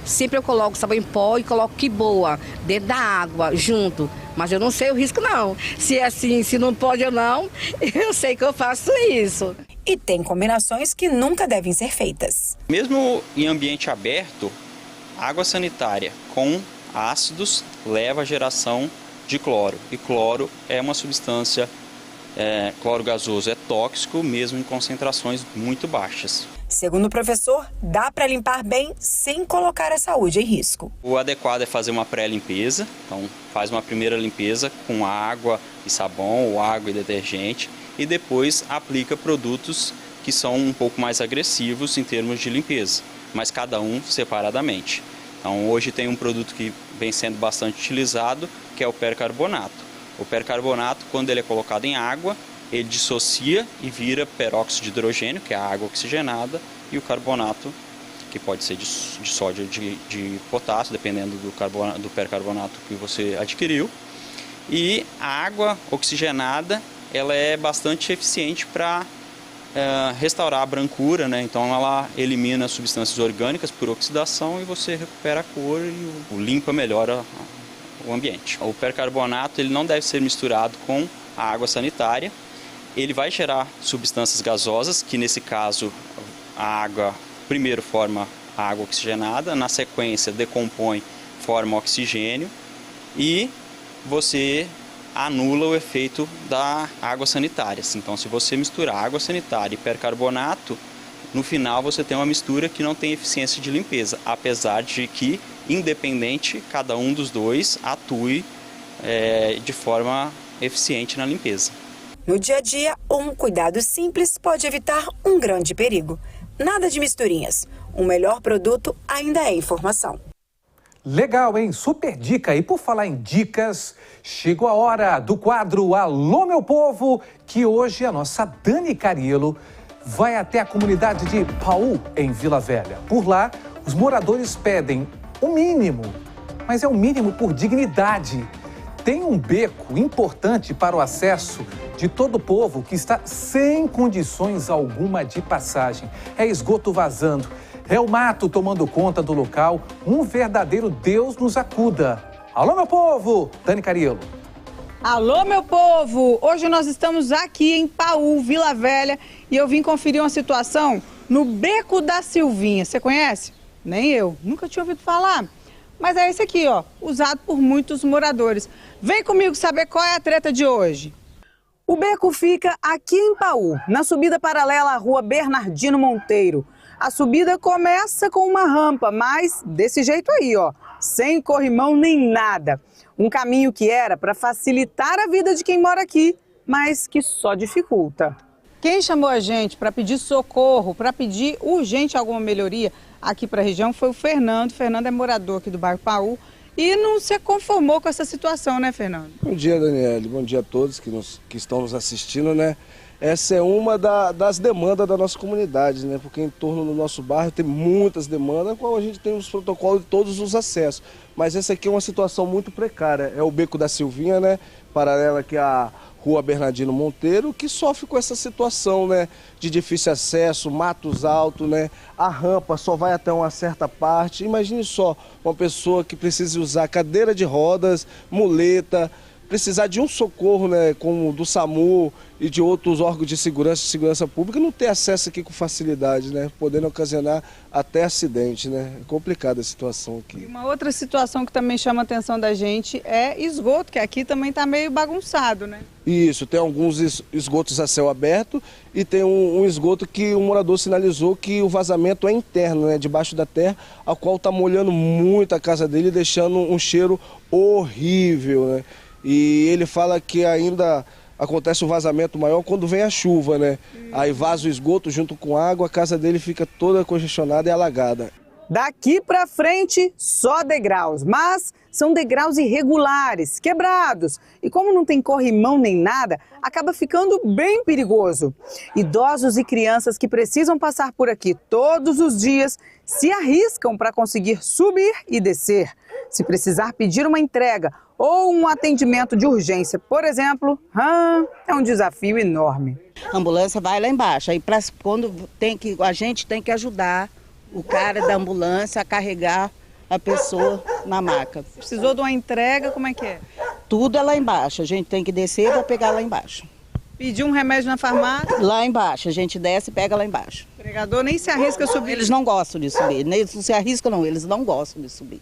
Sempre eu coloco sabão em pó e coloco que boa dentro da água, junto. Mas eu não sei o risco não. Se é assim, se não pode ou não, eu sei que eu faço isso. E tem combinações que nunca devem ser feitas. Mesmo em ambiente aberto, água sanitária com ácidos leva à geração de cloro. E cloro é uma substância, cloro gasoso é tóxico mesmo em concentrações muito baixas. Segundo o professor, dá para limpar bem sem colocar a saúde em risco. O adequado é fazer uma pré-limpeza, então faz uma primeira limpeza com água e sabão ou água e detergente e depois aplica produtos que são um pouco mais agressivos em termos de limpeza, mas cada um separadamente. Então hoje tem um produto que vem sendo bastante utilizado, que é o percarbonato. O percarbonato, quando ele é colocado em água, ele dissocia e vira peróxido de hidrogênio, que é a água oxigenada, e o carbonato, que pode ser de sódio ou de potássio, dependendo do percarbonato que você adquiriu. E a água oxigenada, ela é bastante eficiente para restaurar a brancura, né? Então ela elimina substâncias orgânicas por oxidação e você recupera a cor e limpa melhor o ambiente. O percarbonato ele não deve ser misturado com a água sanitária. Ele vai gerar substâncias gasosas, que nesse caso a água primeiro forma a água oxigenada, na sequência decompõe, forma oxigênio e você anula o efeito da água sanitária. Então, se você misturar água sanitária e percarbonato, no final você tem uma mistura que não tem eficiência de limpeza, apesar de que, independente, cada um dos dois atue de forma eficiente na limpeza. No dia a dia, um cuidado simples pode evitar um grande perigo. Nada de misturinhas. O melhor produto ainda é informação. Legal, hein? Super dica. E por falar em dicas, chegou a hora do quadro Alô, Meu Povo, que hoje a nossa Dani Cariello vai até a comunidade de Paú, em Vila Velha. Por lá, os moradores pedem o mínimo, mas é o mínimo por dignidade. Tem um beco importante para o acesso de todo o povo que está sem condições alguma de passagem. É esgoto vazando. É o mato tomando conta do local. Um verdadeiro Deus nos acuda. Alô, meu povo! Dani Cariello. Alô, meu povo! Hoje nós estamos aqui em Paú, Vila Velha, e eu vim conferir uma situação no Beco da Silvinha. Você conhece? Nem eu. Nunca tinha ouvido falar. Mas é esse aqui, ó, usado por muitos moradores. Vem comigo saber qual é a treta de hoje. O beco fica aqui em Paú, na subida paralela à rua Bernardino Monteiro. A subida começa com uma rampa, mas desse jeito aí, ó, sem corrimão nem nada. Um caminho que era para facilitar a vida de quem mora aqui, mas que só dificulta. Quem chamou a gente para pedir socorro, para pedir urgente alguma melhoria aqui para a região foi o Fernando. O Fernando é morador aqui do bairro Paú e não se conformou com essa situação, né, Fernando? Bom dia, Daniele. Bom dia a todos que estão nos assistindo, né? Essa é uma das demandas da nossa comunidade, né? Porque em torno do nosso bairro tem muitas demandas, qual a gente tem os protocolos de todos os acessos. Mas essa aqui é uma situação muito precária. É o Beco da Silvinha, né? Paralela aqui à Rua Bernardino Monteiro, que sofre com essa situação, né? De difícil acesso, matos altos, né? A rampa só vai até uma certa parte. Imagine só uma pessoa que precisa usar cadeira de rodas, muleta, precisar de um socorro, né, como do SAMU e de outros órgãos de segurança pública, não ter acesso aqui com facilidade, né, podendo ocasionar até acidente, né, é complicada a situação aqui. E uma outra situação que também chama a atenção da gente é esgoto, que aqui também está meio bagunçado, né? Isso, tem alguns esgotos a céu aberto e tem um esgoto que o morador sinalizou que o vazamento é interno, né, debaixo da terra, a qual está molhando muito a casa dele, deixando um cheiro horrível, né. E ele fala que ainda acontece um vazamento maior quando vem a chuva, né? Aí vaza o esgoto junto com a água, a casa dele fica toda congestionada e alagada. Daqui para frente, só degraus, mas são degraus irregulares, quebrados. E como não tem corrimão nem nada, acaba ficando bem perigoso. Idosos e crianças que precisam passar por aqui todos os dias se arriscam para conseguir subir e descer. Se precisar pedir uma entrega ou um atendimento de urgência, por exemplo, é um desafio enorme. A ambulância vai lá embaixo, aí quando a gente tem que ajudar o cara da ambulância a carregar a pessoa na maca. Precisou de uma entrega, como é que é? Tudo é lá embaixo, a gente tem que descer para pegar lá embaixo. Pedir um remédio na farmácia? Lá embaixo, a gente desce e pega lá embaixo. O pregador nem se arrisca a subir? Eles não gostam de subir, eles não se arriscam não, eles não gostam de subir.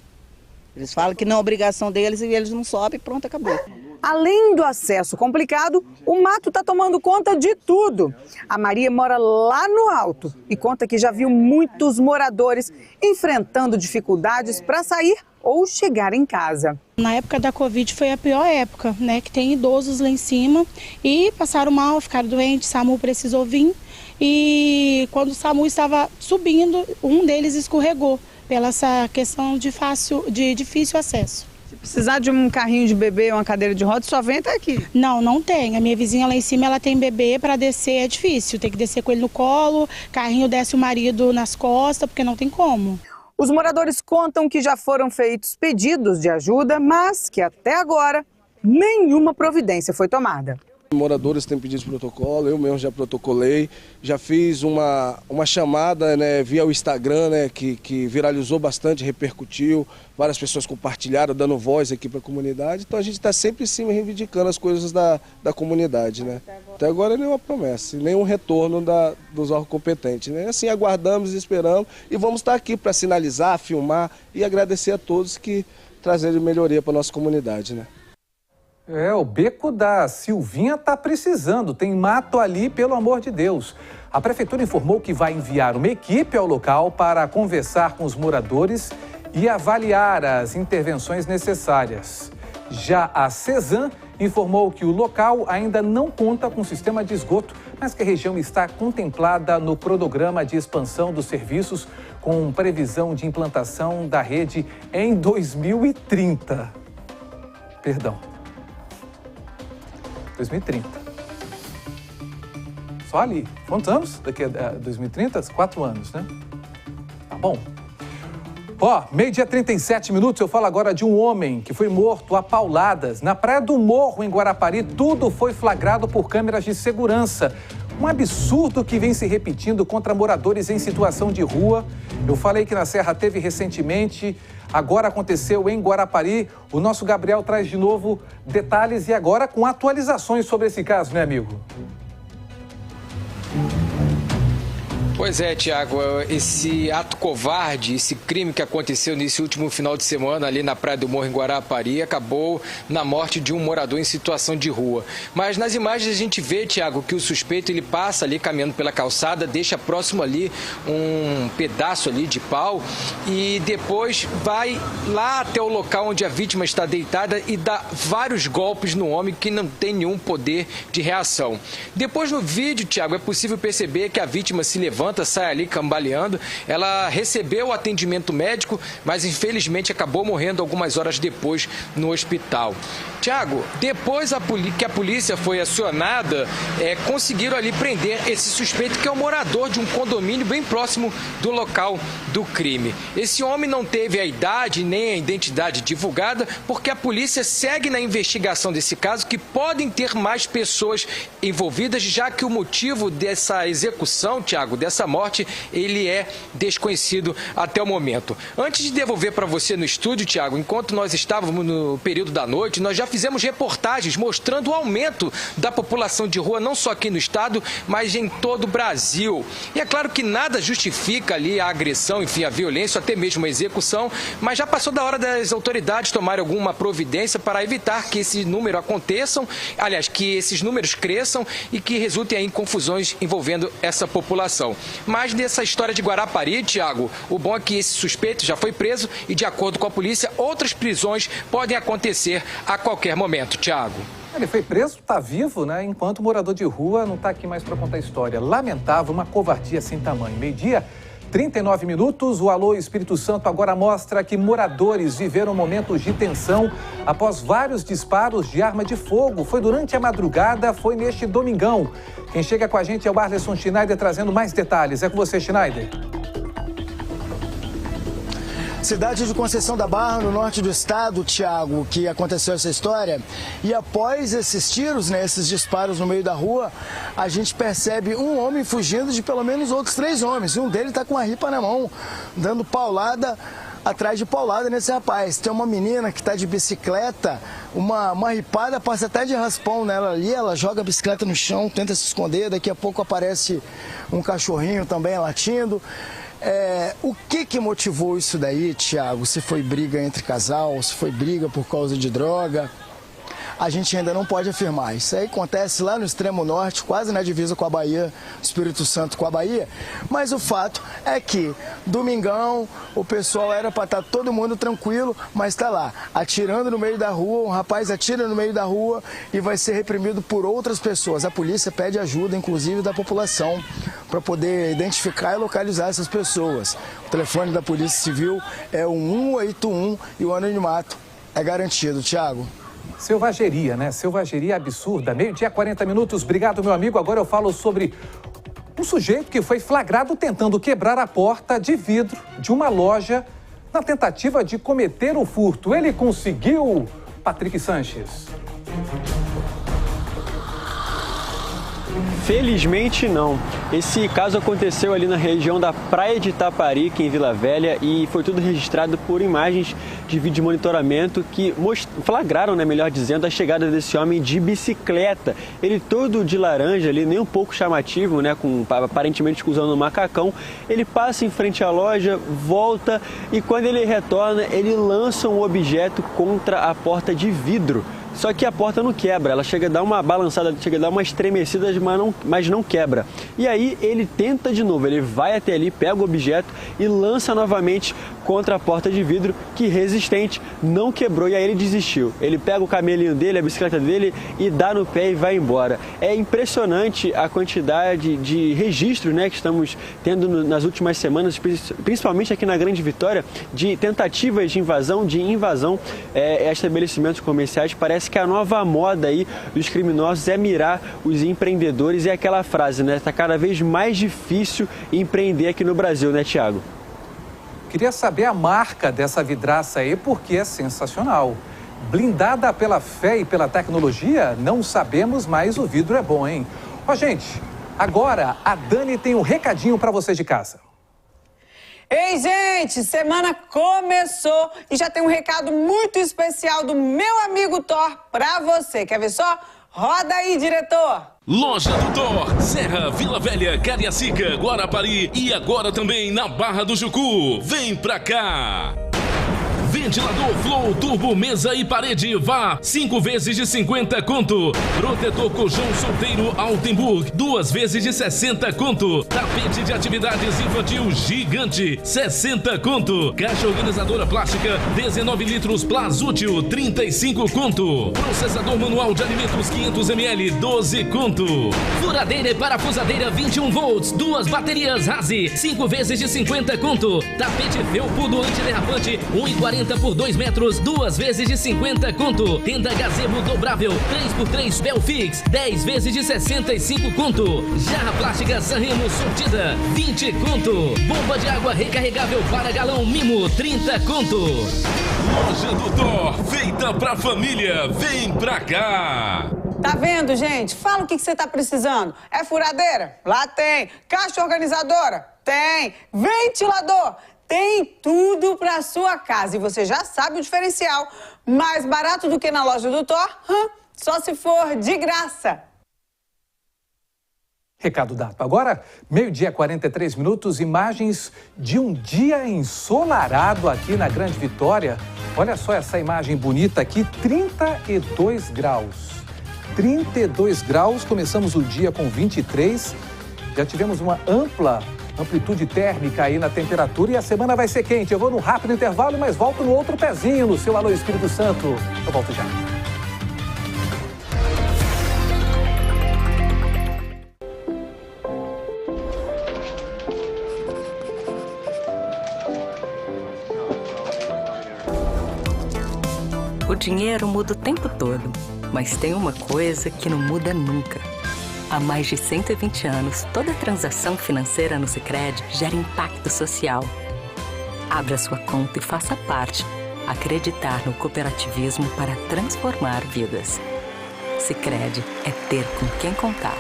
Eles falam que não é obrigação deles e eles não sobem, pronto, acabou. Além do acesso complicado, o mato está tomando conta de tudo. A Maria mora lá no alto e conta que já viu muitos moradores enfrentando dificuldades para sair ou chegar em casa. Na época da Covid foi a pior época, né? Que tem idosos lá em cima e passaram mal, ficaram doentes, o SAMU precisou vir. E quando o SAMU estava subindo, um deles escorregou pela essa questão de difícil acesso. Se precisar de um carrinho de bebê ou uma cadeira de rodas, só vem até aqui? Não, não tem. A minha vizinha lá em cima, ela tem bebê, para descer é difícil. Tem que descer com ele no colo, carrinho desce o marido nas costas, porque não tem como. Os moradores contam que já foram feitos pedidos de ajuda, mas que até agora nenhuma providência foi tomada. Moradores têm pedido de protocolo, eu mesmo já protocolei, já fiz uma chamada, né, via o Instagram, né, que viralizou bastante, repercutiu, várias pessoas compartilharam, dando voz aqui para a comunidade, então a gente está sempre em cima reivindicando as coisas da comunidade, né. Até agora nenhuma promessa, nenhum retorno dos órgãos competentes, né, assim aguardamos e esperamos e vamos estar aqui para sinalizar, filmar e agradecer a todos que trazem melhoria para a nossa comunidade, né. O Beco da Silvinha está precisando, tem mato ali, pelo amor de Deus. A prefeitura informou que vai enviar uma equipe ao local para conversar com os moradores e avaliar as intervenções necessárias. Já a Cesan informou que o local ainda não conta com sistema de esgoto, mas que a região está contemplada no cronograma de expansão dos serviços com previsão de implantação da rede em 2030. Perdão. 2030. Só ali. Quantos anos? Daqui a 2030? 4 anos, né? Tá bom. Meio-dia 37 minutos, eu falo agora de um homem que foi morto a pauladas na Praia do Morro, em Guarapari. Tudo foi flagrado por câmeras de segurança. Um absurdo que vem se repetindo contra moradores em situação de rua. Eu falei que na Serra teve recentemente, agora aconteceu em Guarapari. O nosso Gabriel traz de novo detalhes e agora com atualizações sobre esse caso, né, amigo? Pois é, Tiago, esse ato covarde, esse crime que aconteceu nesse último final de semana ali na Praia do Morro, em Guarapari, acabou na morte de um morador em situação de rua. Mas nas imagens a gente vê, Tiago, que o suspeito ele passa ali caminhando pela calçada, deixa próximo ali um pedaço ali de pau e depois vai lá até o local onde a vítima está deitada e dá vários golpes no homem que não tem nenhum poder de reação. Depois no vídeo, Tiago, é possível perceber que a vítima se levanta, sai ali cambaleando. Ela recebeu o atendimento médico, mas infelizmente acabou morrendo algumas horas depois no hospital. Tiago, depois que a polícia foi acionada, conseguiram ali prender esse suspeito que é um morador de um condomínio bem próximo do local do crime. Esse homem não teve a idade nem a identidade divulgada porque a polícia segue na investigação desse caso, que podem ter mais pessoas envolvidas, já que o motivo dessa execução, Tiago, dessa morte, ele é desconhecido até o momento. Antes de devolver para você no estúdio, Tiago, enquanto nós estávamos no período da noite, nós já fizemos reportagens mostrando o aumento da população de rua, não só aqui no estado, mas em todo o Brasil. E é claro que nada justifica ali a agressão, enfim, a violência, até mesmo a execução, mas já passou da hora das autoridades tomarem alguma providência para evitar que esse número aconteçam, aliás, que esses números cresçam e que resultem em confusões envolvendo essa população. Mas nessa história de Guarapari, Tiago, o bom é que esse suspeito já foi preso e, de acordo com a polícia, outras prisões podem acontecer a qualquer momento, Tiago. Ele foi preso, está vivo, né? Enquanto o morador de rua não está aqui mais para contar a história. Lamentável, uma covardia sem tamanho. Meio-dia, 39 minutos. O Alô Espírito Santo agora mostra que moradores viveram momentos de tensão após vários disparos de arma de fogo. Foi durante a madrugada, foi neste domingão. Quem chega com a gente é o Arleson Schneider trazendo mais detalhes. É com você, Schneider. Cidade de Conceição da Barra, no norte do estado, Tiago, que aconteceu essa história. E após esses tiros, né, esses disparos no meio da rua, a gente percebe um homem fugindo de pelo menos outros 3 homens. E um deles está com uma ripa na mão, dando paulada atrás de paulada nesse rapaz. Tem uma menina que está de bicicleta, uma ripada, passa até de raspão nela ali, ela joga a bicicleta no chão, tenta se esconder, daqui a pouco aparece um cachorrinho também latindo. O que motivou isso daí, Tiago? Se foi briga entre casal, se foi briga por causa de droga, a gente ainda não pode afirmar. Isso aí acontece lá no extremo norte, quase na divisa com a Bahia, Espírito Santo com a Bahia, mas o fato é que domingão o pessoal era para estar todo mundo tranquilo, mas está lá, atirando no meio da rua, um rapaz atira no meio da rua e vai ser reprimido por outras pessoas. A polícia pede ajuda, inclusive da população, para poder identificar e localizar essas pessoas. O telefone da Polícia Civil é o 181 e o anonimato é garantido, Tiago. Selvageria, né? Selvageria absurda. Meio-dia, 40 minutos. Obrigado, meu amigo. Agora eu falo sobre um sujeito que foi flagrado tentando quebrar a porta de vidro de uma loja na tentativa de cometer o furto. Ele conseguiu, Patrick Sanches. Felizmente não. Esse caso aconteceu ali na região da Praia de Itaparica, em Vila Velha, e foi tudo registrado por imagens de vídeo de monitoramento que flagraram, né, melhor dizendo, a chegada desse homem de bicicleta. Ele todo de laranja ali, nem um pouco chamativo, né, aparentemente usando um macacão. Ele passa em frente à loja, volta e quando ele retorna, ele lança um objeto contra a porta de vidro. Só que a porta não quebra, ela chega a dar uma balançada, chega a dar uma estremecida, mas não quebra. E aí ele tenta de novo, ele vai até ali, pega o objeto e lança novamente contra a porta de vidro, que resistente, não quebrou, e aí ele desistiu. Ele pega o camelinho dele, a bicicleta dele e dá no pé e vai embora. É impressionante a quantidade de registros, né, que estamos tendo nas últimas semanas, principalmente aqui na Grande Vitória, de tentativas de invasão a estabelecimentos comerciais. Parece que a nova moda aí dos criminosos é mirar os empreendedores, e é aquela frase, né? Está cada vez mais difícil empreender aqui no Brasil, né, Tiago? Queria saber a marca dessa vidraça aí, porque é sensacional. Blindada pela fé e pela tecnologia? Não sabemos, mas o vidro é bom, hein? Ó, gente, agora a Dani tem um recadinho para vocês de casa. Ei, gente, semana começou e já tem um recado muito especial do meu amigo Thor pra você. Quer ver só? Roda aí, diretor! Loja do Thor, Serra, Vila Velha, Cariacica, Guarapari e agora também na Barra do Jucu. Vem pra cá! Ventilador Flow Turbo Mesa e Parede, vá 5 vezes de 50 conto. Protetor colchão solteiro Altenburg, 2 vezes de 60 conto. Tapete de atividades infantil gigante, 60 conto. Caixa organizadora plástica, 19 litros Plasútil, 35 conto. Processador manual de alimentos 500 ml, 12 conto. Furadeira e parafusadeira 21 volts, 2 baterias Razi, 5 vezes de 50 conto. Tapete felpudo antiderrapante, 1,40 por 2 metros, 2 vezes de 50 conto. Tenda gazebo dobrável, 3x3 Belfix, 10 vezes de 65 conto. Jarra plástica Sanremo sortida, 20 conto. Bomba de água recarregável para galão Mimo, 30 conto. Loja do Thor, feita pra família, vem pra cá. Tá vendo, gente? Fala o que você tá precisando. É furadeira? Lá tem. Caixa organizadora? Tem. Ventilador? Tem tudo para sua casa e você já sabe o diferencial. Mais barato do que na loja do Thor? Só se for de graça. Recado dado. Agora, 12h 43 minutos, imagens de um dia ensolarado aqui na Grande Vitória. Olha só essa imagem bonita aqui, 32 graus. 32 graus, começamos o dia com 23. Já tivemos uma ampla amplitude térmica aí na temperatura e a semana vai ser quente. Eu vou num rápido intervalo, mas volto no outro pezinho no seu Alô Espírito Santo. Eu volto já. O dinheiro muda o tempo todo, mas tem uma coisa que não muda nunca. Há mais de 120 anos, toda transação financeira no Sicredi gera impacto social. Abra sua conta e faça parte. Acreditar no cooperativismo para transformar vidas. Sicredi é ter com quem contar.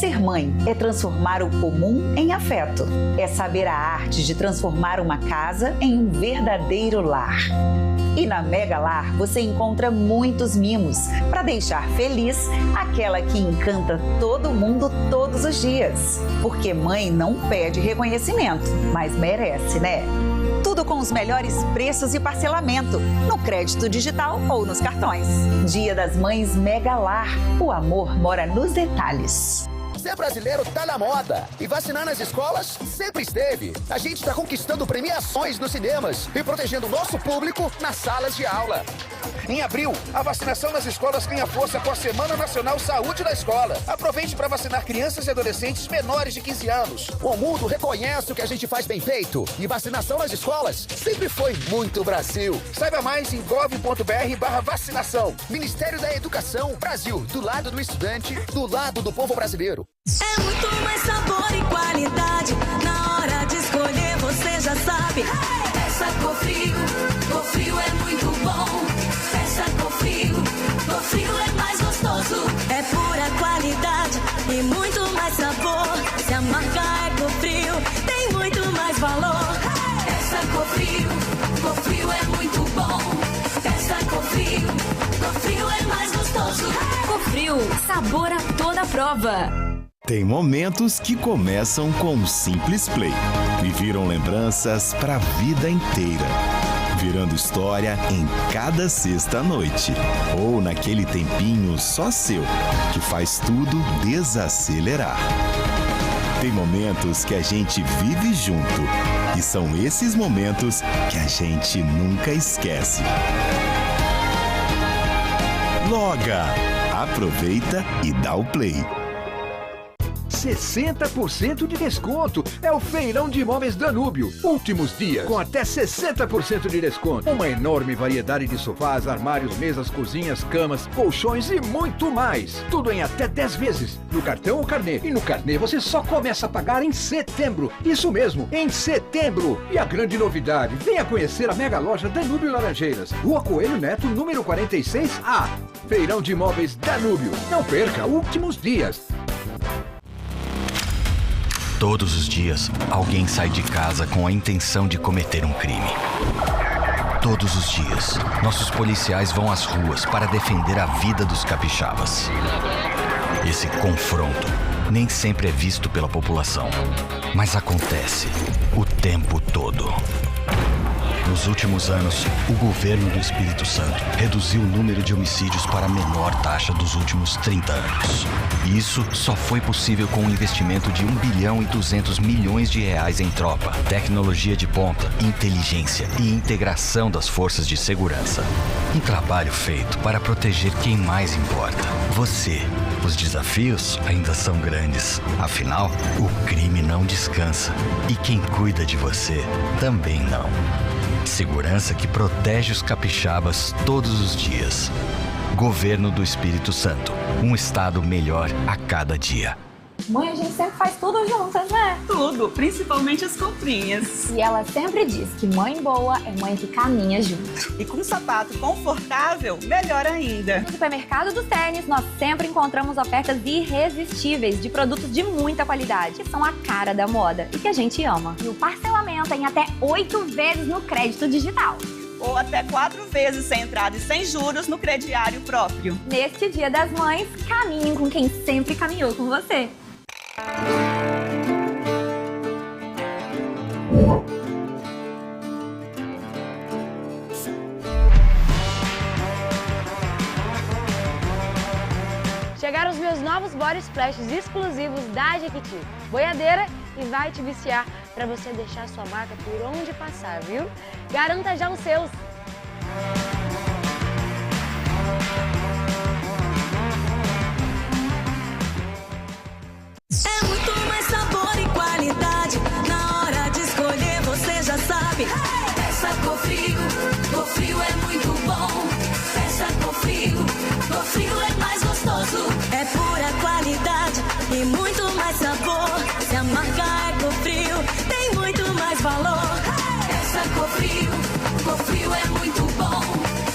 Ser mãe é transformar o comum em afeto. É saber a arte de transformar uma casa em um verdadeiro lar. E na Mega Lar você encontra muitos mimos para deixar feliz aquela que encanta todo mundo todos os dias. Porque mãe não pede reconhecimento, mas merece, né? Tudo com os melhores preços e parcelamento, no crédito digital ou nos cartões. Dia das Mães Mega Lar. O amor mora nos detalhes. Ser brasileiro tá na moda e vacinar nas escolas sempre esteve. A gente está conquistando premiações nos cinemas e protegendo o nosso público nas salas de aula. Em abril, a vacinação nas escolas ganha força com a Semana Nacional Saúde da Escola. Aproveite para vacinar crianças e adolescentes menores de 15 anos. O mundo reconhece o que a gente faz bem feito e vacinação nas escolas sempre foi muito Brasil. Saiba mais em gov.br/vacinação. Ministério da Educação, Brasil, do lado do estudante, do lado do povo brasileiro. É muito mais sabor e qualidade. Na hora de escolher, você já sabe. Peça Cofrio é muito bom. Peça Cofrio é mais gostoso. É pura qualidade e muito mais sabor. Se a marca é Cofrio, tem muito mais valor. Peça Cofrio é muito bom. Peça Cofrio é mais gostoso. Cofrio, sabor a toda prova. Tem momentos que começam com um simples play e viram lembranças para a vida inteira, virando história em cada sexta-noite ou naquele tempinho só seu que faz tudo desacelerar. Tem momentos que a gente vive junto e são esses momentos que a gente nunca esquece. Loga, aproveita e dá o play. 60% de desconto. É o Feirão de Imóveis Danúbio. Últimos dias, com até 60% de desconto. Uma enorme variedade de sofás, armários, mesas, cozinhas, camas, colchões e muito mais. Tudo em até 10 vezes, no cartão ou carnê. E no carnê você só começa a pagar em setembro. Isso mesmo, em setembro. E a grande novidade, venha conhecer a mega loja Danúbio Laranjeiras. Rua Coelho Neto, número 46A. Feirão de Imóveis Danúbio. Não perca, últimos dias. Todos os dias, alguém sai de casa com a intenção de cometer um crime. Todos os dias, nossos policiais vão às ruas para defender a vida dos capixabas. Esse confronto nem sempre é visto pela população, mas acontece o tempo todo. Nos últimos anos, o governo do Espírito Santo reduziu o número de homicídios para a menor taxa dos últimos 30 anos. E isso só foi possível com um investimento de R$1 bilhão e 200 milhões em tropa, tecnologia de ponta, inteligência e integração das forças de segurança. Um trabalho feito para proteger quem mais importa, você. Os desafios ainda são grandes. Afinal, o crime não descansa. E quem cuida de você também não. Segurança que protege os capixabas todos os dias. Governo do Espírito Santo. Um estado melhor a cada dia. Mãe, a gente sempre faz tudo juntas, né? Tudo, principalmente as comprinhas. E ela sempre diz que mãe boa é mãe que caminha junto. E com um sapato confortável, melhor ainda. No supermercado dos Tênis, nós sempre encontramos ofertas irresistíveis de produtos de muita qualidade, que são a cara da moda e que a gente ama. E o parcelamento em até 8 vezes no crédito digital. Ou até 4 vezes sem entrada e sem juros no crediário próprio. Neste Dia das Mães, caminhe com quem sempre caminhou com você. Chegaram os meus novos body splashes exclusivos da Jequiti. Boiadeira e vai te viciar para você deixar sua marca por onde passar, viu? Garanta já os seus! É muito mais sabor e qualidade. Na hora de escolher, você já sabe. Peça Cofrio, Cofrio é muito bom. Peça Cofrio, Cofrio é mais gostoso. É pura qualidade e muito mais sabor. Se a marca é Cofrio, tem muito mais valor. Peça Cofrio, Cofrio é muito bom.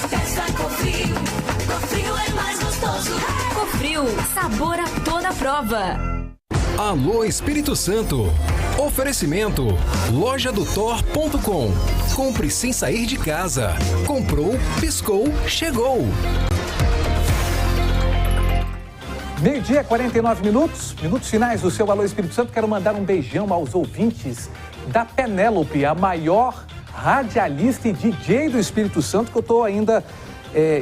Peça Cofrio, Cofrio é mais gostoso. Cofrio, sabor a toda prova. Alô Espírito Santo. Oferecimento lojadotor.com. Compre sem sair de casa. Comprou, piscou, chegou. Meio-dia, 49 minutos. Minutos finais do seu Alô Espírito Santo. Quero mandar um beijão aos ouvintes da Penélope, a maior radialista e DJ do Espírito Santo, que eu estou ainda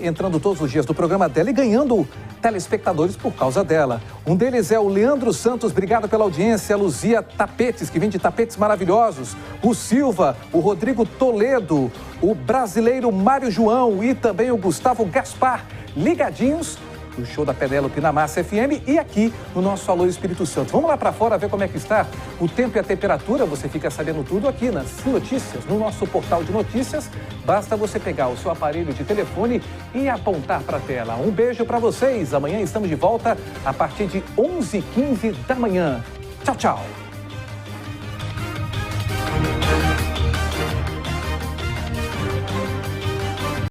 entrando todos os dias no programa dela e ganhando telespectadores por causa dela. Um deles é o Leandro Santos, obrigado pela audiência. A Luzia Tapetes, que vende tapetes maravilhosos. O Silva, o Rodrigo Toledo, o brasileiro Mário João e também o Gustavo Gaspar, ligadinhos do show da Penélope na Massa FM e aqui no nosso Alô Espírito Santo. Vamos lá para fora ver como é que está o tempo e a temperatura. Você fica sabendo tudo aqui nas notícias, no nosso portal de notícias. Basta você pegar o seu aparelho de telefone e apontar para a tela. Um beijo para vocês. Amanhã estamos de volta a partir de 11h15 da manhã. Tchau, tchau.